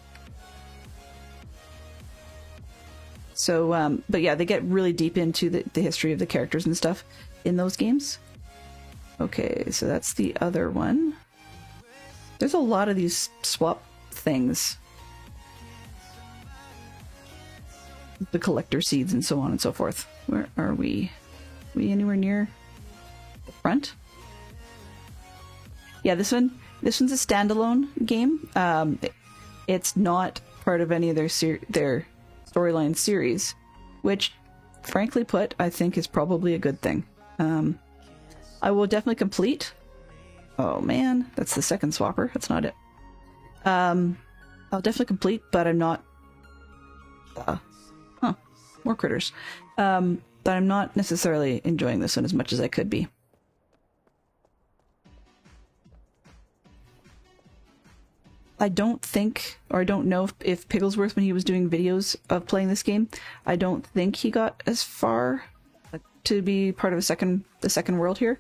So, but yeah, they get really deep into the history of the characters and stuff in those games. Okay, so that's the other one. There's a lot of these swap things. The collector seeds and so on and so forth. Where are we? Are we anywhere near the front? Yeah, this one's a standalone game. It's not part of any of their storyline series, which, frankly put, I think is probably a good thing. I will definitely complete. Oh man, that's the second swapper. That's not it. I'll definitely complete, but I'm not. More critters. But I'm not necessarily enjoying this one as much as I could be. I don't think, or I don't know if Pigglesworth, when he was doing videos of playing this game, I don't think he got as far to be part of the second world here.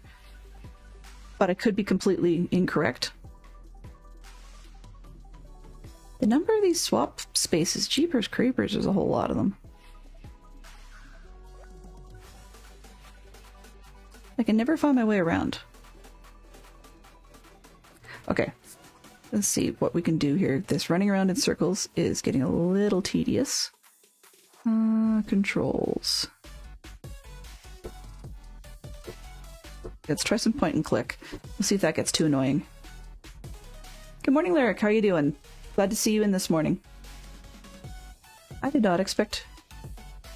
But I could be completely incorrect. The number of these swap spaces, jeepers creepers, there's a whole lot of them. I can never find my way around. Okay. Let's see what we can do here. This running around in circles is getting a little tedious. Controls. Let's try some point and click. We'll see if that gets too annoying. Good morning, Lyric. How are you doing? Glad to see you in this morning. I did not expect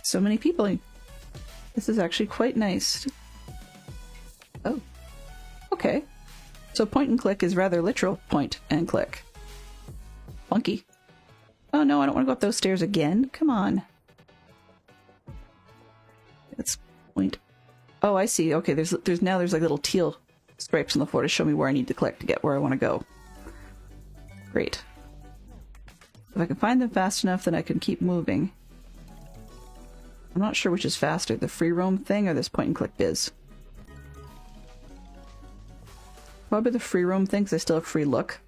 so many people. This is actually quite nice. Oh. Okay. So point and click is rather literal point and click. Funky. Oh no, I don't want to go up those stairs again. Come on. Let's point. Oh, I see. Okay, there's like little teal stripes on the floor to show me where I need to click to get where I want to go. Great. If I can find them fast enough, then I can keep moving. I'm not sure which is faster, the free roam thing or this point and click biz. Probably the free roam thing, because I still have free look.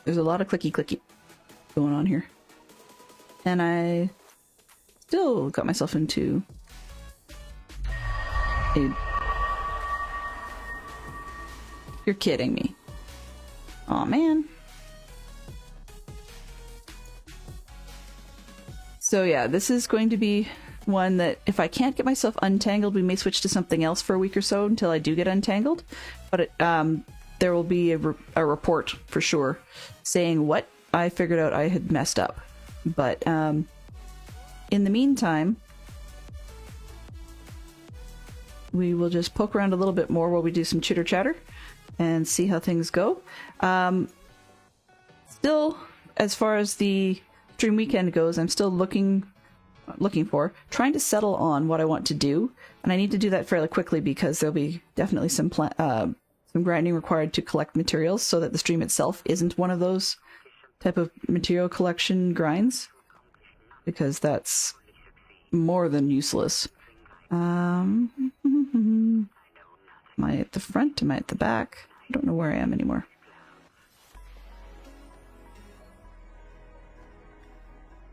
There's a lot of clicky going on here. And I still got myself into a... You're kidding me. Aw, man. So yeah, this is going to be one that if I can't get myself untangled, we may switch to something else for a week or so until I do get untangled. But there will be a report for sure saying what I figured out I had messed up. But in the meantime, we will just poke around a little bit more while we do some chitter chatter and see how things go. Still, as far as the stream weekend goes, I'm still trying to settle on what I want to do, and I need to do that fairly quickly because there'll be definitely some grinding required to collect materials so that the stream itself isn't one of those type of material collection grinds, because that's more than useless. Am I at the front? Am I at the back? I don't know where I am anymore.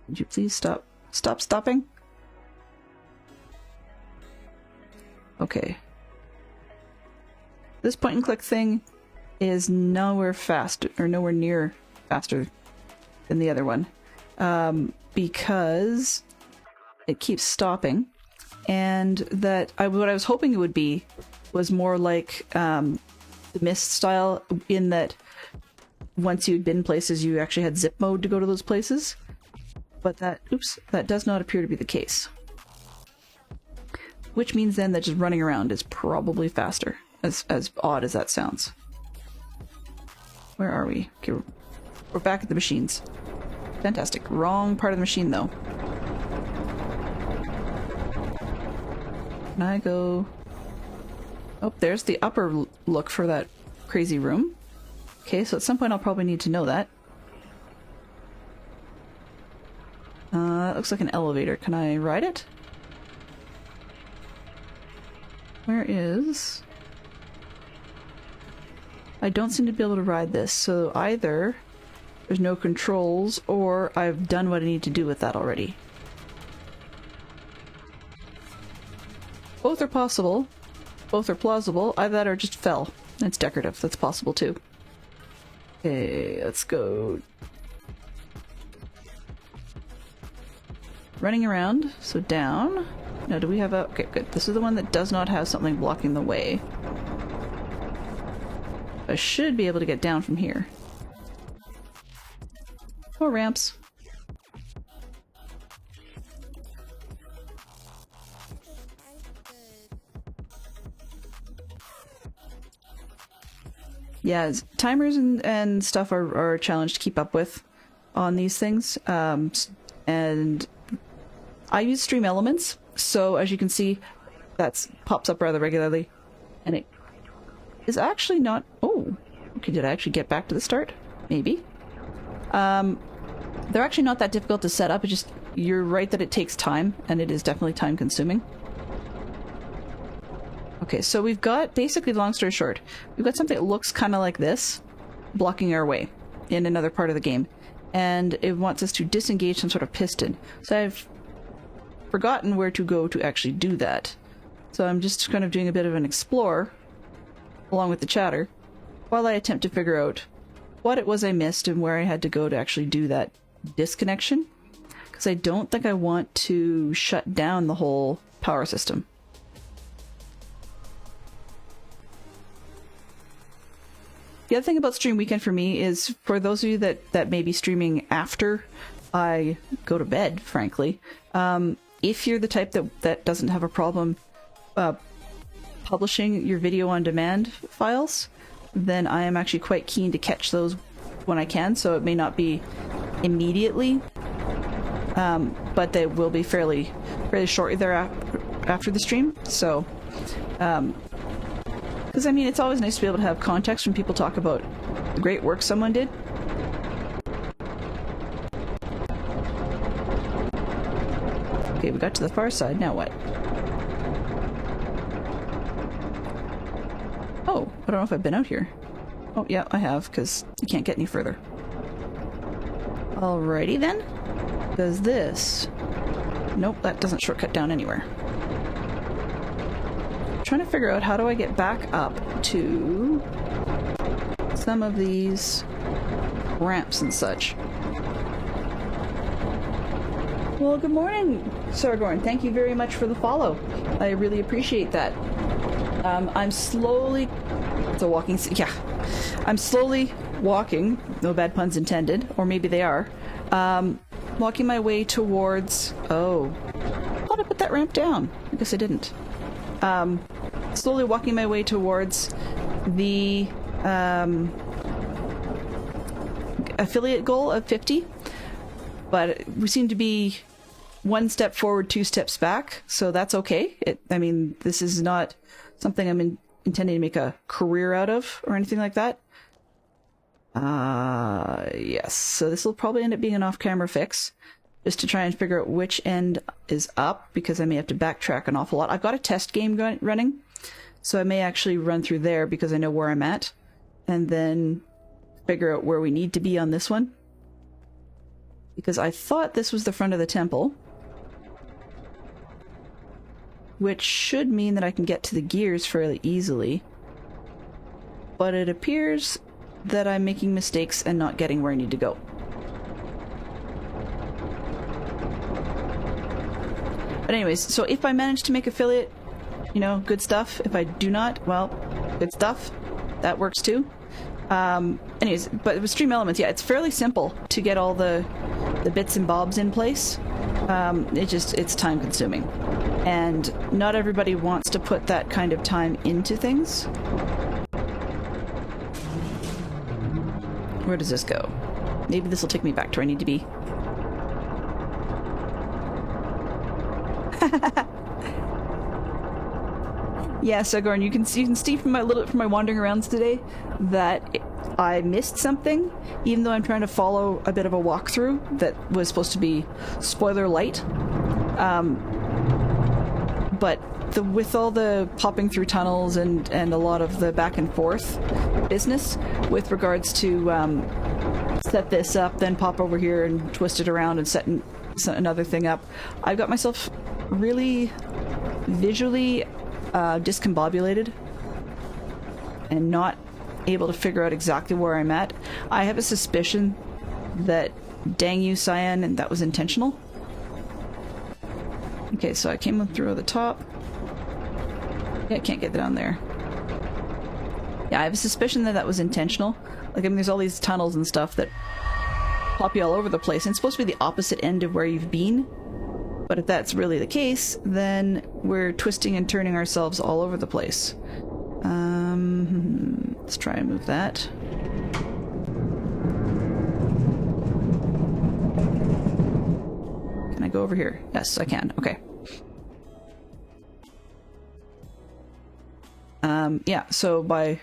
Would you please stop stopping? Okay. This point and click thing is nowhere near faster than the other one. Because it keeps stopping. And that what I was hoping it would be was more like the Myst style, in that once you'd been places, you actually had zip mode to go to those places. But that does not appear to be the case. Which means then that just running around is probably faster, as odd as that sounds. Where are we? Okay, we're back at the machines. Fantastic. Wrong part of the machine, though. Can I go... Oh, there's the upper look for that crazy room. Okay, so at some point I'll probably need to know that. That looks like an elevator. Can I ride it? Where is... I don't seem to be able to ride this, so either there's no controls, or I've done what I need to do with that already. Both are possible. Both are plausible. Either that or just fell. It's decorative. That's possible too. Okay, let's go. Running around, so down. Now, do we have a... Okay, good. This is the one that does not have something blocking the way. I should be able to get down from here. Or ramps. Yeah, timers and stuff are a challenge to keep up with on these things. and I use Stream Elements, so as you can see, that pops up rather regularly, and it is actually not... Oh, okay, did I actually get back to the start? Maybe. They're actually not that difficult to set up, it's just, you're right that it takes time, and it is definitely time consuming. Okay, so we've got, basically, long story short, we've got something that looks kind of like this, blocking our way in another part of the game, and it wants us to disengage some sort of piston. So I've forgotten where to go to actually do that. So I'm just kind of doing a bit of an explore, along with the chatter, while I attempt to figure out what it was I missed and where I had to go to actually do that disconnection, because I don't think I want to shut down the whole power system. The other thing about Stream Weekend for me is, for those of you that may be streaming after I go to bed, frankly, if you're the type that doesn't have a problem publishing your video on demand files, then I am actually quite keen to catch those when I can, so it may not be immediately, but they will be fairly shortly thereafter after the stream. So, because I mean, it's always nice to be able to have context when people talk about the great work someone did. Okay, we got to the far side, now what? Oh, I don't know if I've been out here. Oh, yeah, I have, because you can't get any further. Alrighty then. Does this... Nope, that doesn't shortcut down anywhere. I'm trying to figure out how do I get back up to some of these ramps and such. Well, good morning, Sargorn. Thank you very much for the follow. I really appreciate that. I'm slowly... It's a walking... Yeah. I'm slowly walking, no bad puns intended, or maybe they are, walking my way towards... Oh. I thought I put that ramp down. I guess I didn't. Slowly walking my way towards the affiliate goal of 50, but we seem to be one step forward, two steps back, so that's okay. I mean, this is not something I'm intending to make a career out of or anything like that. Yes, so this will probably end up being an off-camera fix, just to try and figure out which end is up, because I may have to backtrack an awful lot. I've got a test game running, so I may actually run through there because I know where I'm at, and then figure out where we need to be on this one. Because I thought this was the front of the temple, which should mean that I can get to the gears fairly easily, but it appears that I'm making mistakes and not getting where I need to go. But anyways, so if I manage to make affiliate, you know, good stuff. If I do not, well, good stuff. That works too. Anyways, but with Stream Elements, yeah, it's fairly simple to get all the bits and bobs in place. It's time consuming. And not everybody wants to put that kind of time into things. Where does this go? Maybe this will take me back to where I need to be. Yeah, so Gorn, you can see from my wandering arounds today that I missed something, even though I'm trying to follow a bit of a walkthrough that was supposed to be spoiler light. But with all the popping through tunnels and a lot of the back and forth business with regards to set this up, then pop over here and twist it around and set another thing up, I've got myself really visually discombobulated and not able to figure out exactly where I'm at. I have a suspicion that, dang you, Cyan, and that was intentional. Okay, so I came through the top. Yeah, I can't get down there. Yeah, I have a suspicion that that was intentional. Like, I mean, there's all these tunnels and stuff that pop you all over the place, and it's supposed to be the opposite end of where you've been. But if that's really the case, then we're twisting and turning ourselves all over the place. Let's try and move that. go over here? Yes, I can. Okay. Yeah, so by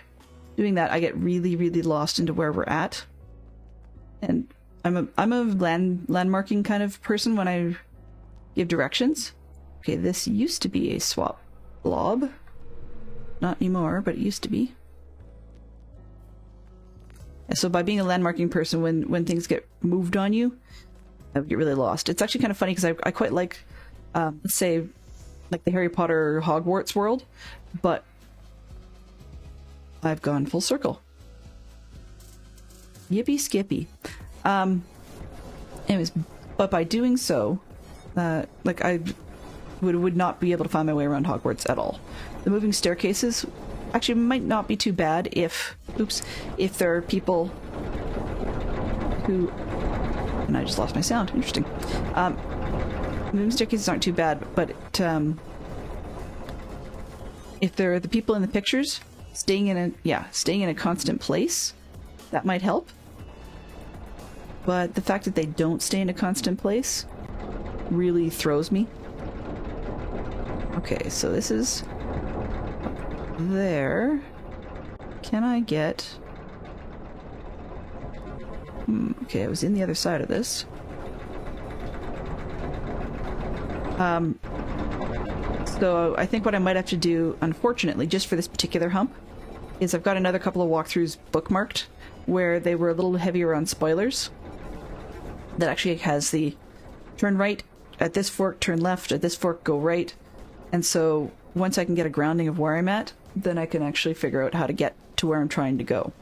doing that, I get really, really lost into where we're at. And I'm a landmarking kind of person when I give directions. Okay, this used to be a swap blob. Not anymore, but it used to be. And so by being a landmarking person, when things get moved on you, I get really lost. It's actually kind of funny because I quite like, let's say, like the Harry Potter Hogwarts world, but I've gone full circle. Yippee skippy. Anyways, but by doing so, like I would not be able to find my way around Hogwarts at all. The moving staircases actually might not be too bad if there are people who, and I just lost my sound. Interesting. Moving staircases aren't too bad, but if there are the people in the pictures staying in a constant place, that might help. But the fact that they don't stay in a constant place really throws me. Okay, so this is there. Can I get... okay, I was in the other side of this. So I think what I might have to do, unfortunately, just for this particular hump, is I've got another couple of walkthroughs bookmarked where they were a little heavier on spoilers. That actually has the turn right at this fork, turn left at this fork, go right. And so once I can get a grounding of where I'm at, then I can actually figure out how to get to where I'm trying to go.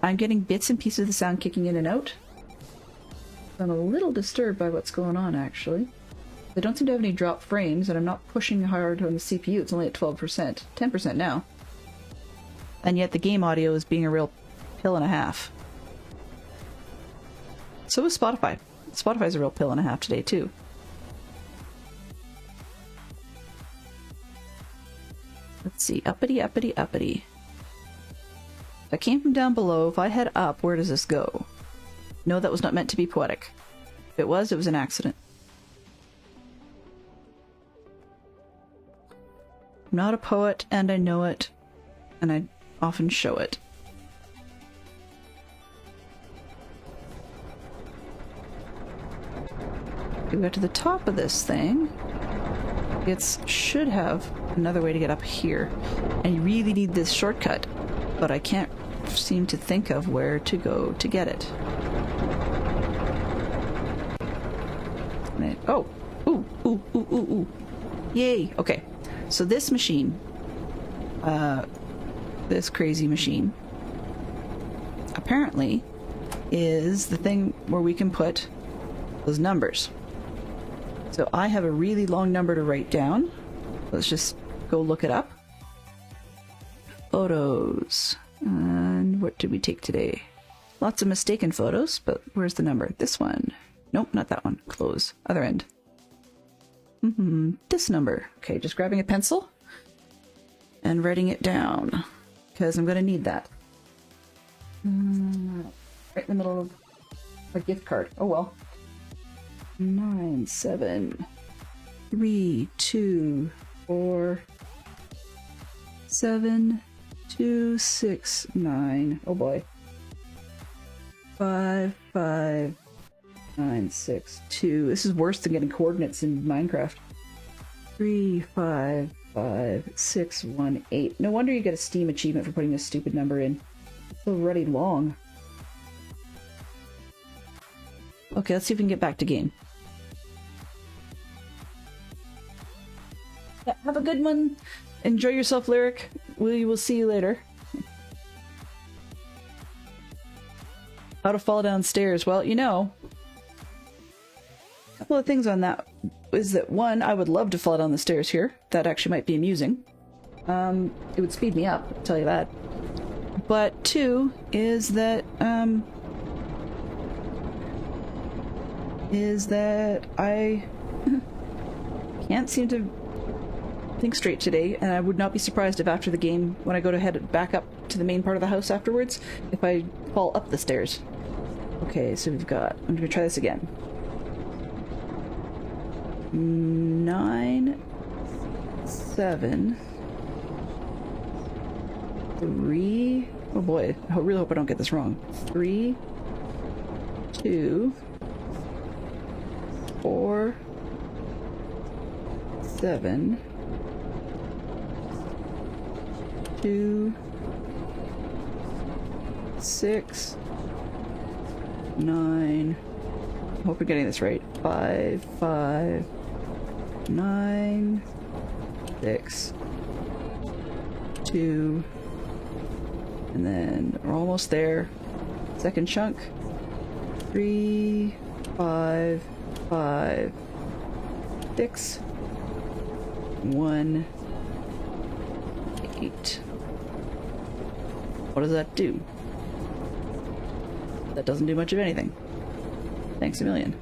I'm getting bits and pieces of the sound kicking in and out. I'm a little disturbed by what's going on, actually. I don't seem to have any drop frames, and I'm not pushing hard on the CPU. It's only at 12%. 10% now. And yet the game audio is being a real pill and a half. So is Spotify. Spotify's a real pill and a half today, too. Let's see. Uppity, uppity, uppity. I came from down below. If I head up, where does this go? No, that was not meant to be poetic. If it was an accident. I'm not a poet, and I know it, and I often show it. We got to the top of this thing. It should have another way to get up here. And you really need this shortcut, but I can't seem to think of where to go to get it. Oh! Ooh, ooh, ooh, ooh, ooh. Yay! Okay. So this machine, this crazy machine, apparently is the thing where we can put those numbers. So I have a really long number to write down. Let's just go look it up. Photos. And what did we take today? Lots of mistaken photos, but where's the number? This one. Nope, not that one. Close. Other end. This number. Okay, just grabbing a pencil and writing it down because I'm going to need that. Right in the middle of a gift card. Oh well. 9, 7, 3, 2, 4, 7, 2, 6, 9. Oh boy. 5, 5, 9, 6, 2. This is worse than getting coordinates in Minecraft. 3, 5, 5, 6, 1, 8. No wonder you get a Steam achievement for putting this stupid number in. It's already long. Okay, let's see if we can get back to game. Yeah, have a good one. Enjoy yourself, Lyric. We will see you later. How to fall downstairs. Well, you know, a couple of things on that is that, one, I would love to fall down the stairs here. That actually might be amusing. It would speed me up, I'll tell you that. But two is that I can't seem to think straight today, and I would not be surprised if after the game, when I go to head back up to the main part of the house afterwards, if I fall up the stairs. Okay, so we've got... I'm gonna try this again. 9, 7, 3. Oh boy, I really hope I don't get this wrong. 3, 2, 4, 7, 2, 6, 9. I hope we're getting this right. 5, 5, 9, 6, 2, and then we're almost there. Second chunk. 3, 5, 5, 6, 1, 8. What does that do? That doesn't do much of anything. Thanks a million.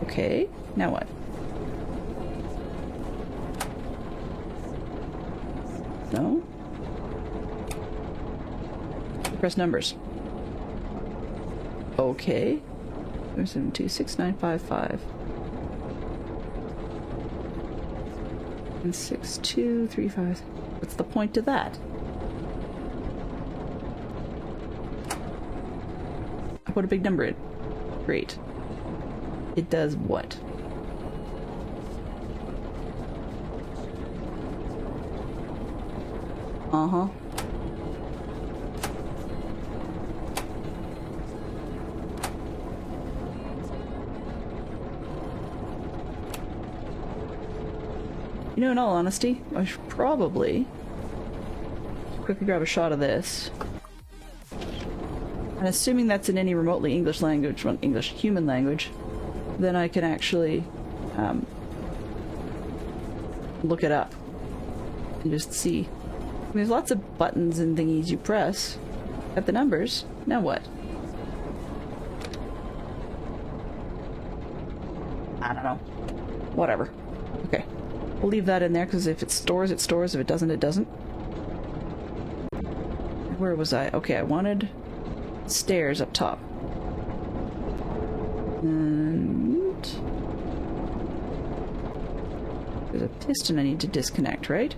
Okay, now what? No? Press numbers. Okay. 7, 2, 6, 9, 5, 5. And 6, 2, 3, 5. What's the point to that? I put a big number in. Great. It does what? Uh-huh. You know, in all honesty, I should probably quickly grab a shot of this. And assuming that's in any remotely English language, well, English human language, then I can actually look it up and just see. I mean, there's lots of buttons and thingies you press. Got the numbers. Now what? I don't know. Whatever. Okay. We'll leave that in there, because if it stores, it stores. If it doesn't, it doesn't. Where was I? Okay, I wanted stairs up top. And there's a piston I need to disconnect, right?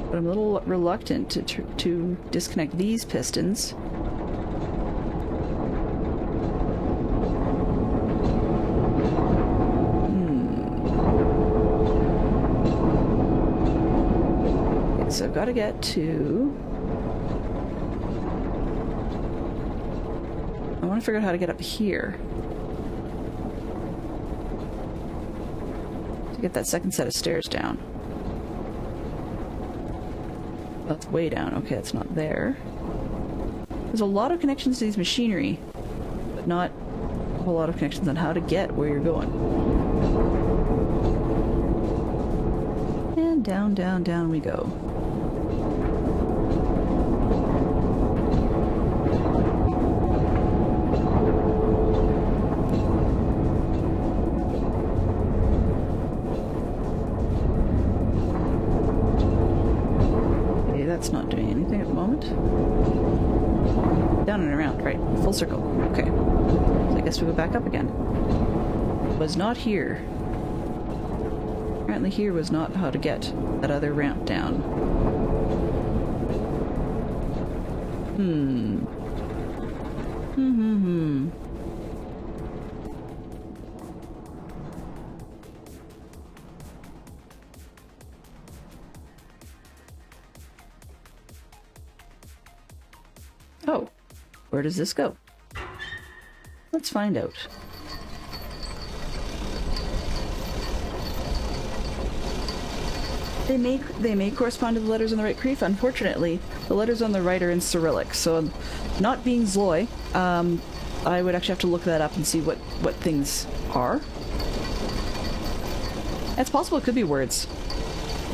But I'm a little reluctant to disconnect these pistons. Okay, so I've got to get to... I want to figure out how to get up here. To get that second set of stairs down. That's way down. Okay, it's not there. There's a lot of connections to these machinery, but not a whole lot of connections on how to get where you're going. And down, down, down we go. That's not doing anything at the moment. Down and around, right? Full circle. Okay. So I guess we go back up again. Was not here. Apparently here was not how to get that other ramp down. Oh, where does this go? Let's find out. They may correspond to the letters on the right creef. Unfortunately, the letters on the right are in Cyrillic, so not being Zloy, I would actually have to look that up and see what things are. It's possible it could be words.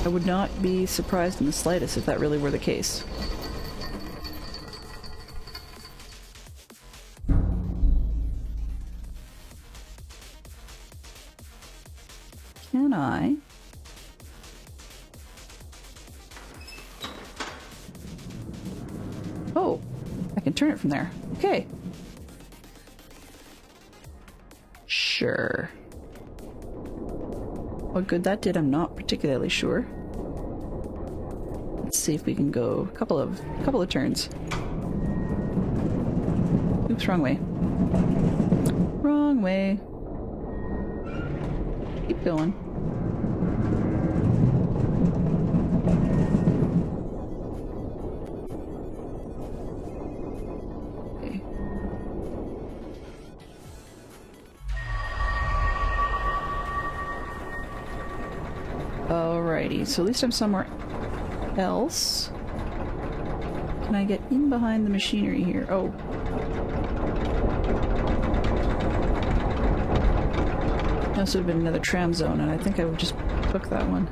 I would not be surprised in the slightest if that really were the case. Can I? Oh, I can turn it from there. Okay. Sure. What good that did, I'm not particularly sure. Let's see if we can go a couple of turns. Oops, wrong way. Wrong way. Keep going. Okay. Alrighty, so at least I'm somewhere else. Can I get in behind the machinery here? Oh. This would have been another tram zone, and I think I would just took that one.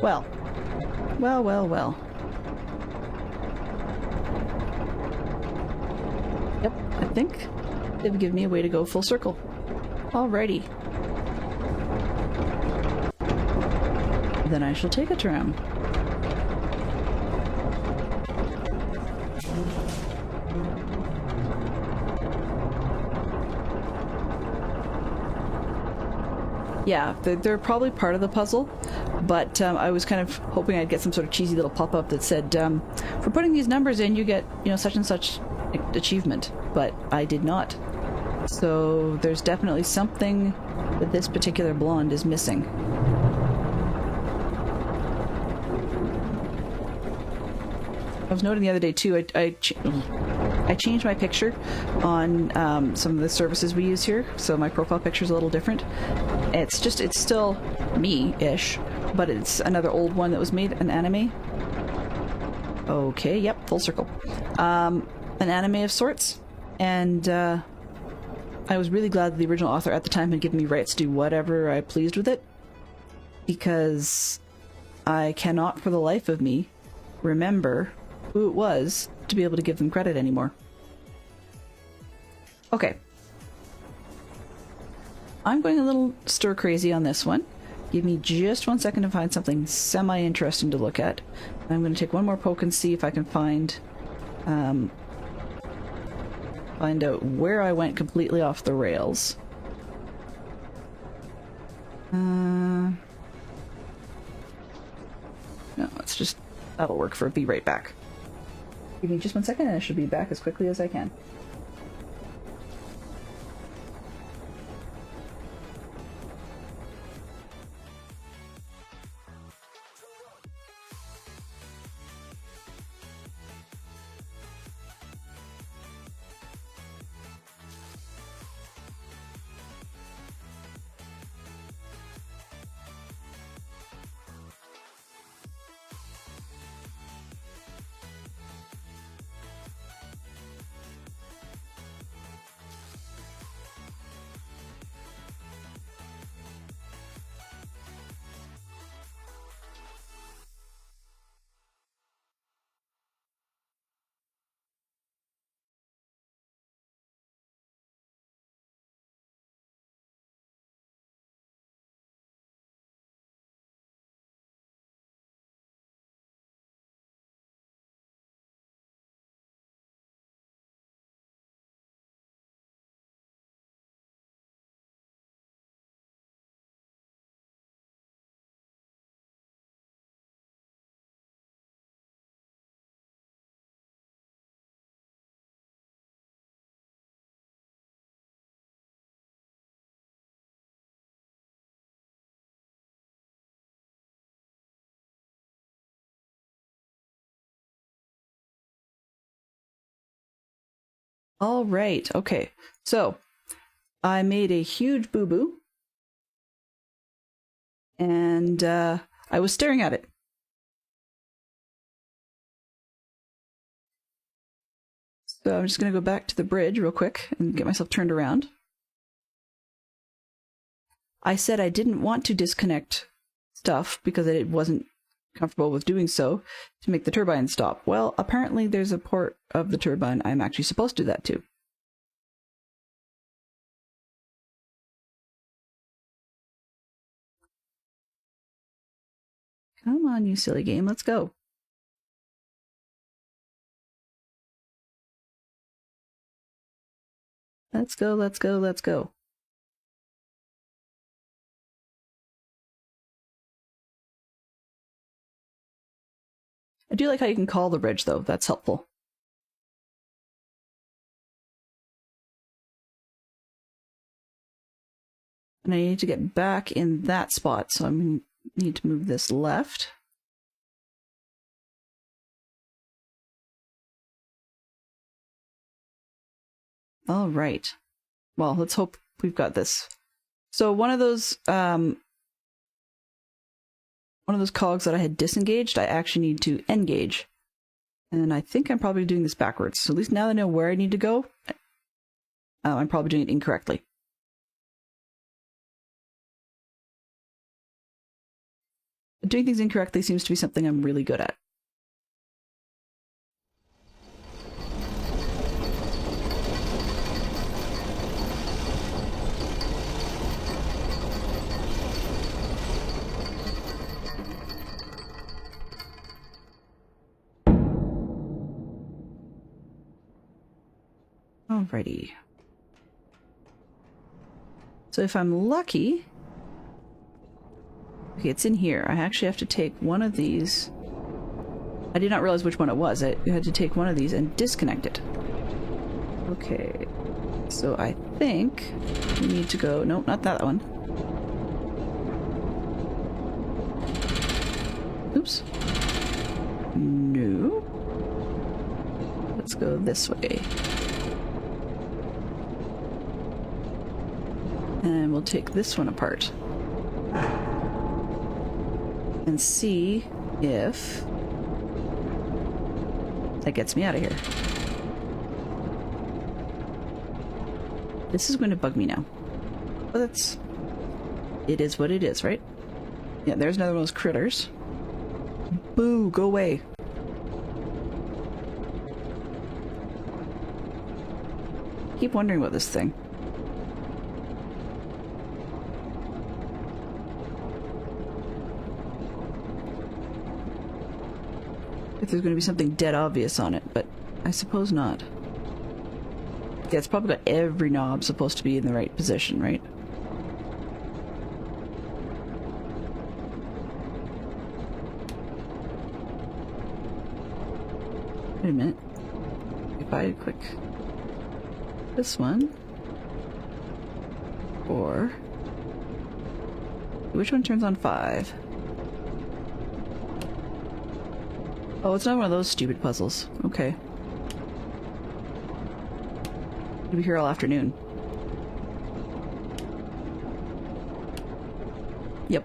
Well. Well. Yep, I think they've given me a way to go full circle. Alrighty. Then I shall take a tram. Yeah, they're probably part of the puzzle, but I was kind of hoping I'd get some sort of cheesy little pop-up that said, for putting these numbers in, you get, such and such achievement, but I did not. So there's definitely something that this particular blonde is missing. I was noting the other day too, I changed my picture on some of the services we use here, so my profile picture is a little different. It's still me-ish, but it's another old one that was made, an anime. Okay, yep, full circle. An anime of sorts, and I was really glad that the original author at the time had given me rights to do whatever I pleased with it, because I cannot for the life of me remember who it was to be able to give them credit anymore. Okay. I'm going a little stir crazy on this one. Give me just 1 second to find something semi-interesting to look at. I'm going to take one more poke and see if I can find out where I went completely off the rails. No, that'll work for be right back. Give me just 1 second and I should be back as quickly as I can. All right, okay. So, I made a huge boo-boo, and I was staring at it. So I'm just going to go back to the bridge real quick and get myself turned around. I said I didn't want to disconnect stuff because I wasn't comfortable with doing so to make the turbine stop. Well, apparently there's a port of the turbine I'm actually supposed to do that to. Come on, you silly game, let's go. Let's go, let's go, let's go. I do like how you can call the bridge, though. That's helpful. And I need to get back in that spot, so I'm going to need to move this left. All right. Well, let's hope we've got this. So one of those cogs that I had disengaged, I actually need to engage. And I think I'm probably doing this backwards. So at least now that I know where I need to go, I'm probably doing it incorrectly. Doing things incorrectly seems to be something I'm really good at. Alrighty. So if I'm lucky... Okay, it's in here. I actually have to take one of these. I did not realize which one it was. I had to take one of these and disconnect it. Okay. So I think we need to go... Nope, not that one. Oops. No. Let's go this way. And we'll take this one apart. And see if that gets me out of here. This is going to bug me now. But that's... It is what it is, right? Yeah, there's another one of those critters. Boo, go away. Keep wondering about this thing. If there's going to be something dead obvious on it, but I suppose not. Yeah, it's probably got every knob supposed to be in the right position, right? Wait a minute. If I click this one, or which one turns on 5? Oh, it's not one of those stupid puzzles. Okay. We'll be here all afternoon. Yep.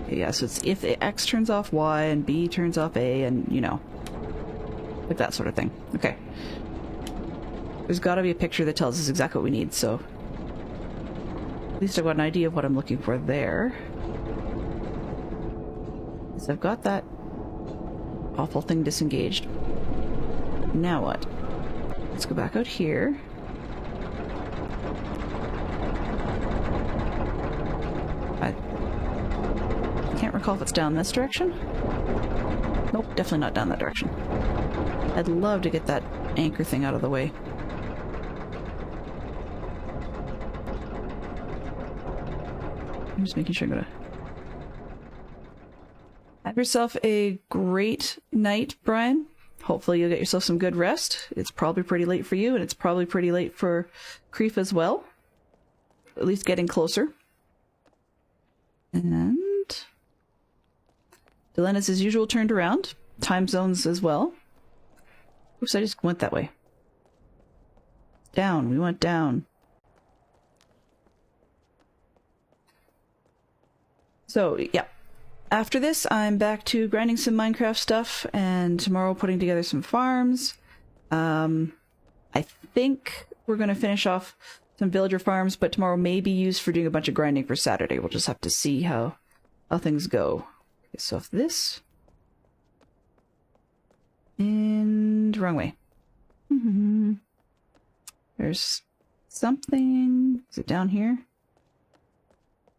Okay, yeah, so it's if X turns off Y and B turns off A and, you know, like that sort of thing. Okay. There's got to be a picture that tells us exactly what we need, so at least I've got an idea of what I'm looking for there. So I've got that awful thing disengaged. Now what? Let's go back out here. I can't recall if it's down this direction. Nope, definitely not down that direction. I'd love to get that anchor thing out of the way. I'm just making sure I'm gonna... Have yourself a great night, Brian. Hopefully you'll get yourself some good rest. It's probably pretty late for you, and it's probably pretty late for Creef as well. At least getting closer. And... Dylan is as usual turned around. Time zones as well. Oops, I just went that way. Down, we went down. So, yeah. After this, I'm back to grinding some Minecraft stuff, and tomorrow putting together some farms. I think we're going to finish off some villager farms, but tomorrow may be used for doing a bunch of grinding for Saturday. We'll just have to see how things go. Okay, so if this... And... wrong way. There's something... Is it down here?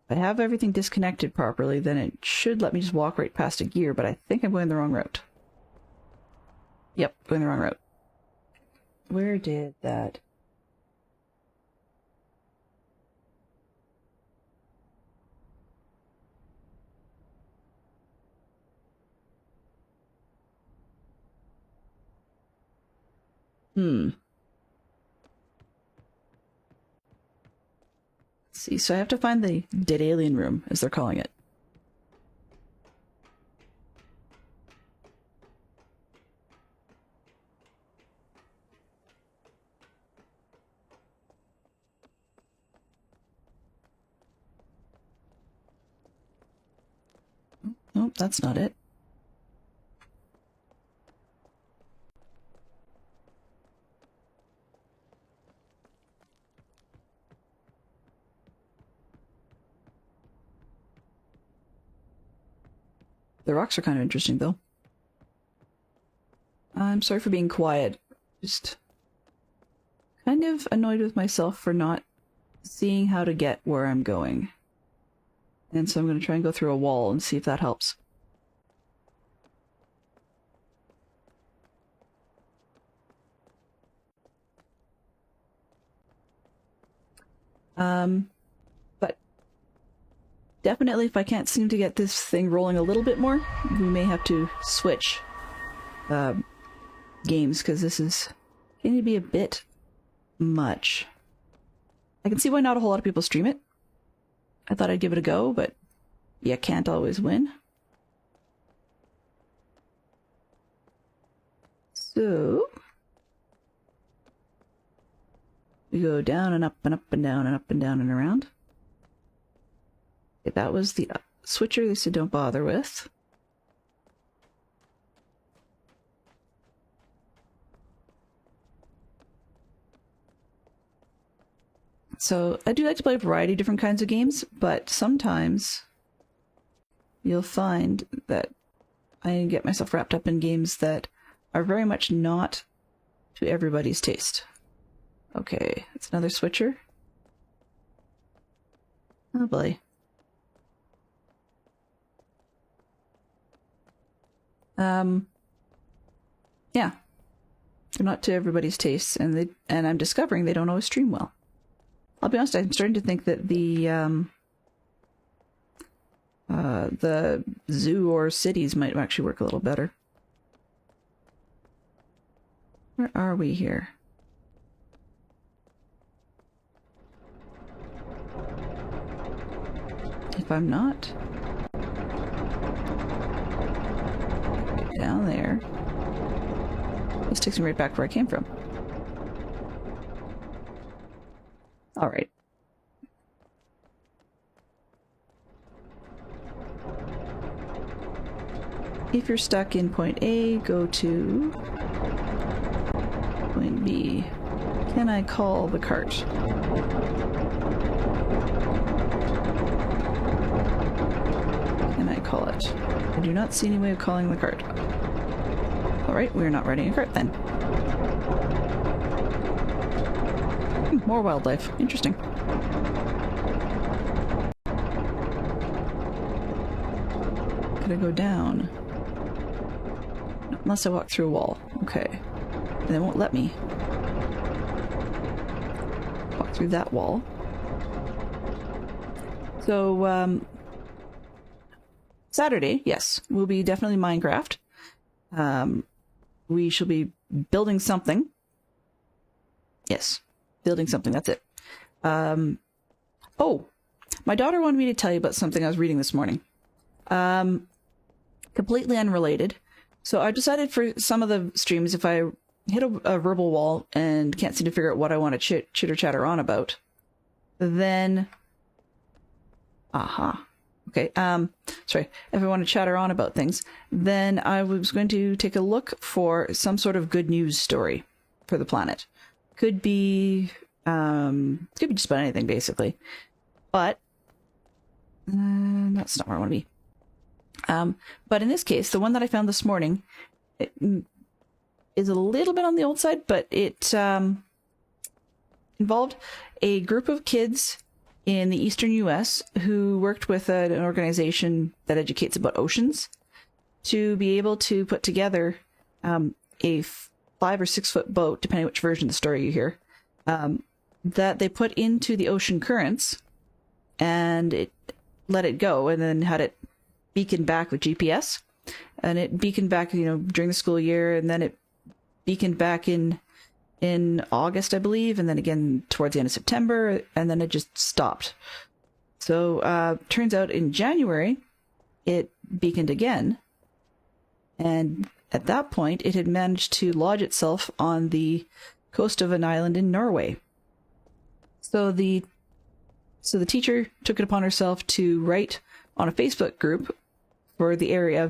If I have everything disconnected properly, then it should let me just walk right past a gear, but I think I'm going the wrong route. Yep, going the wrong route. Where did that... Let's see, so I have to find the dead alien room, as they're calling it. Nope, that's not it. The rocks are kind of interesting, though. I'm sorry for being quiet. Just kind of annoyed with myself for not seeing how to get where I'm going. And so I'm going to try and go through a wall and see if that helps. But definitely if I can't seem to get this thing rolling a little bit more, we may have to switch games, because this is going to be a bit much. I can see why not a whole lot of people stream it. I thought I'd give it a go, but you can't always win. So we go down and up and up and down and up and down and around. Okay, that was the switcher they said don't bother with. So I do like to play a variety of different kinds of games, but sometimes you'll find that I get myself wrapped up in games that are very much not to everybody's taste. Okay, it's another switcher. Oh boy. Yeah. They're not to everybody's taste, and I'm discovering they don't always stream well. I'll be honest, I'm starting to think that the zoo or cities might actually work a little better. Where are we here? If I'm not... down there. This takes me right back where I came from. Alright. If you're stuck in point A, go to point B. Can I call the cart? Can I call it? I do not see any way of calling the cart. Alright, we're not riding a cart then. More wildlife. Interesting. Could I go down? No, unless I walk through a wall. Okay. And they won't let me walk through that wall. So, Saturday, yes, will be definitely Minecraft. We shall be building something. Yes. Building something, that's it. Oh, my daughter wanted me to tell you about something I was reading this morning. Completely unrelated. So I decided for some of the streams, if I hit a verbal wall and can't seem to figure out what I want to chitter chatter on about, then... Aha. Okay, sorry. If I want to chatter on about things, then I was going to take a look for some sort of good news story for the planet. Could be just about anything, basically. But that's not where I want to be. But in this case, the one that I found this morning is a little bit on the old side, but it involved a group of kids in the eastern U.S. who worked with an organization that educates about oceans to be able to put together a 5 or 6 foot boat, depending which version of the story you hear, that they put into the ocean currents and it let it go, and then had it beacon back with GPS, and it beaconed back, during the school year, and then it beaconed back in August, I believe, and then again towards the end of September, and then it just stopped. So turns out in January, it beaconed again, and at that point, it had managed to lodge itself on the coast of an island in Norway. So the teacher took it upon herself to write on a Facebook group for the area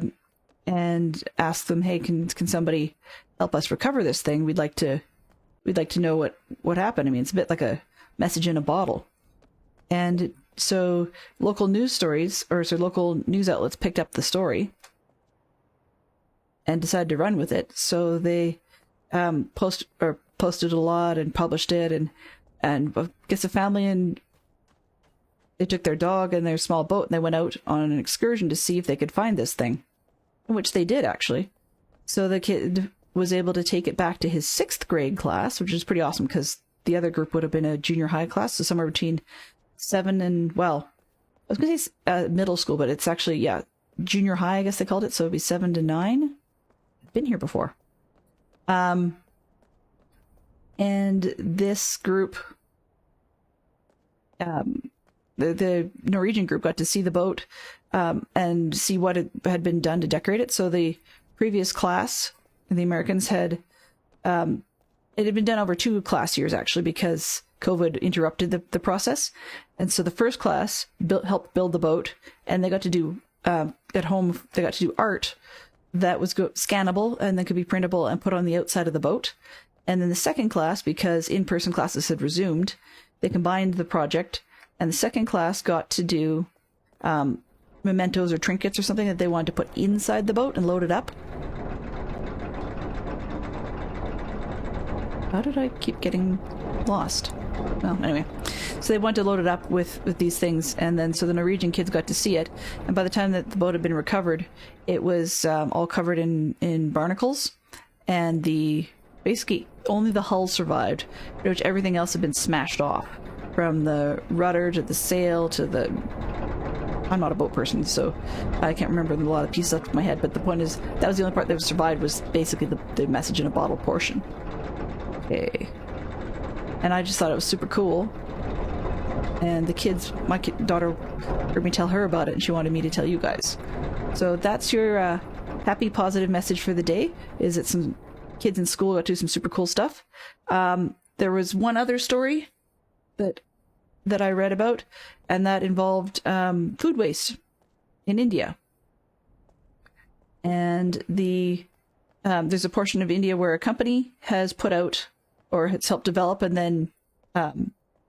and asked them, "Hey, can somebody help us recover this thing? We'd like to know what happened." I mean, it's a bit like a message in a bottle. And so local news outlets picked up the story and decided to run with it. So they posted a lot and published it, and I guess a family, and they took their dog and their small boat and they went out on an excursion to see if they could find this thing, which they did actually. So the kid was able to take it back to his 6th grade class, which is pretty awesome because the other group would have been a junior high class, so somewhere between 7 and, well, I was going to say middle school, but it's actually, junior high, I guess they called it, so it'd be 7 to 9. I've been here before. And this group, the Norwegian group, got to see the boat and see what had been done to decorate it. So the previous class, the Americans had, it had been done over 2 class years actually, because COVID interrupted the process. And so the first class helped build the boat, and they got to do, at home, they got to do art that was scannable and then could be printable and put on the outside of the boat. And then the second class, because in-person classes had resumed, they combined the project, and the second class got to do mementos or trinkets or something that they wanted to put inside the boat and load it up. How did I keep getting lost? Well, anyway. So they wanted to load it up with these things, and then so the Norwegian kids got to see it, and by the time that the boat had been recovered, it was all covered in barnacles, and basically only the hull survived, pretty much everything else had been smashed off, from the rudder to the sail to the... I'm not a boat person, so I can't remember a lot of pieces off my head, but the point is, that was the only part that survived, was basically the message in a bottle portion. Okay. And I just thought it was super cool. And the kids, my daughter heard me tell her about it, and she wanted me to tell you guys. So that's your happy, positive message for the day, is that some kids in school got to do some super cool stuff. There was one other story that I read about, and that involved food waste in India. And there's a portion of India where a company has put out, or has helped develop and then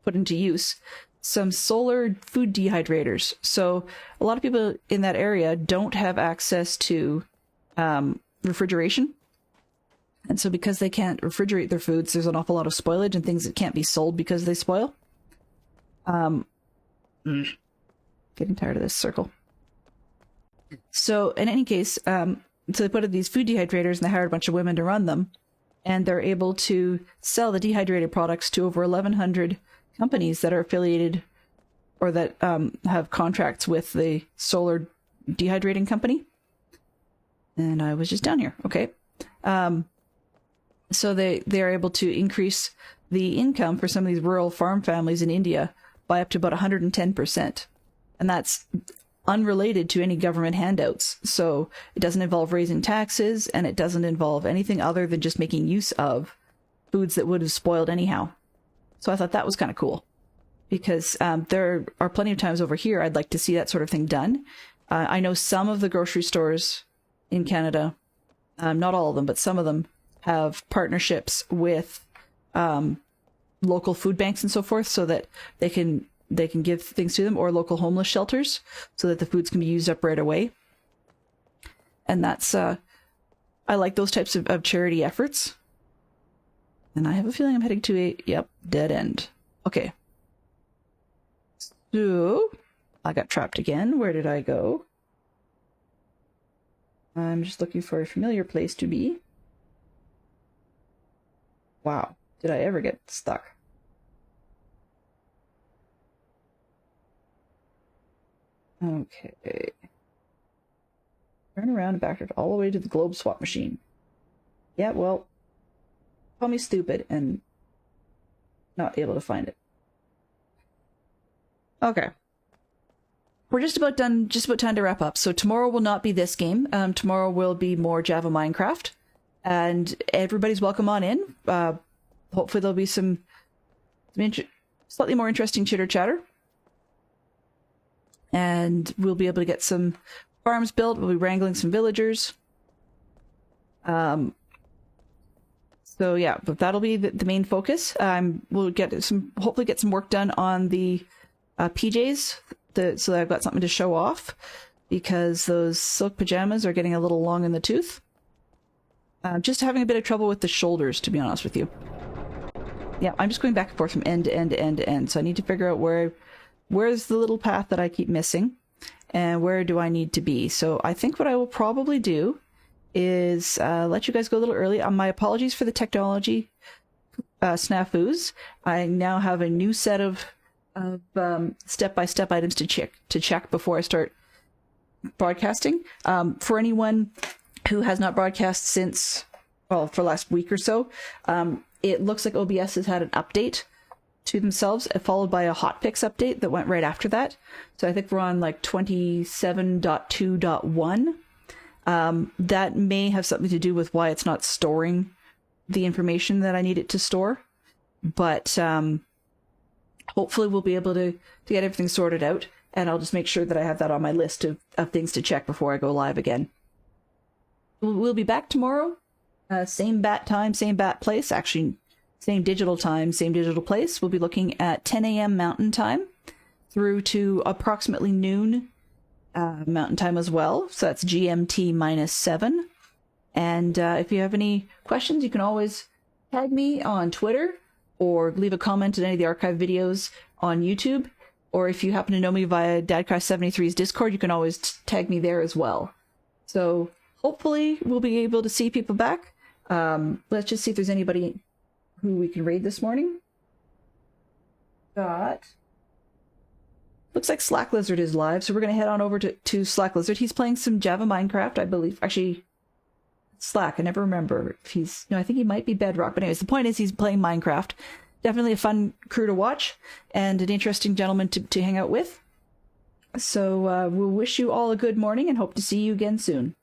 put into use, some solar food dehydrators. So a lot of people in that area don't have access to refrigeration. And so because they can't refrigerate their foods, there's an awful lot of spoilage and things that can't be sold because they spoil. Getting tired of this circle. So in any case, so they put in these food dehydrators, and they hired a bunch of women to run them, and they're able to sell the dehydrated products to over 1,100 companies that are affiliated or that have contracts with the solar dehydrating company. And I was just down here. Okay. So they're able to increase the income for some of these rural farm families in India by up to about 110%. And that's unrelated to any government handouts. So it doesn't involve raising taxes, and it doesn't involve anything other than just making use of foods that would have spoiled anyhow. So I thought that was kind of cool, because there are plenty of times over here I'd like to see that sort of thing done. I know some of the grocery stores in Canada, not all of them, but some of them have partnerships with local food banks and so forth, so that they can give things to them, or local homeless shelters, so that the foods can be used up right away. And that's I like those types of charity efforts. And I have a feeling I'm heading to a dead end. Okay. So, I got trapped again. Where did I go? I'm just looking for a familiar place to be. Wow, did I ever get stuck? Okay. Turn around and back all the way to the globe swap machine. Yeah, well, call me stupid and not able to find it. Okay. We're just about done, just about time to wrap up. So tomorrow will not be this game. Tomorrow will be more Java Minecraft. And everybody's welcome on in. Hopefully there'll be some slightly more interesting chitter-chatter. And we'll be able to get some farms built. We'll be wrangling some villagers. So yeah, but that'll be the main focus. We'll hopefully get some work done on the PJs, so that I've got something to show off, because those silk pajamas are getting a little long in the tooth. Just having a bit of trouble with the shoulders, to be honest with you. Yeah, I'm just going back and forth from end to end to end to end, so I need to figure out where's the little path that I keep missing, and where do I need to be. So I think what I will probably do is let you guys go a little early. My apologies for the technology snafus. I now have a new set of step-by-step items to check before I start broadcasting. For anyone who has not broadcast since, well, for the last week or so, it looks like OBS has had an update to themselves, followed by a hotfix update that went right after that. So I think we're on like 27.2.1. That may have something to do with why it's not storing the information that I need it to store. But hopefully we'll be able to get everything sorted out, and I'll just make sure that I have that on my list of things to check before I go live again. We'll be back tomorrow. Same bat time, same bat place. Actually, same digital time, same digital place. We'll be looking at 10 a.m. Mountain Time through to approximately noon Mountain Time as well. So that's GMT -7. And if you have any questions, you can always tag me on Twitter or leave a comment in any of the archive videos on YouTube. Or if you happen to know me via Dadcraft73's Discord, you can always tag me there as well. So hopefully we'll be able to see people back. Let's just see if there's anybody who we can raid this morning. Looks like Slack Lizard is live, so we're going to head on over to Slack Lizard. He's playing some Java Minecraft, I believe. Actually, Slack, I never remember if he's... No, I think he might be Bedrock. But anyways, the point is he's playing Minecraft. Definitely a fun crew to watch, and an interesting gentleman to hang out with. So we'll wish you all a good morning and hope to see you again soon.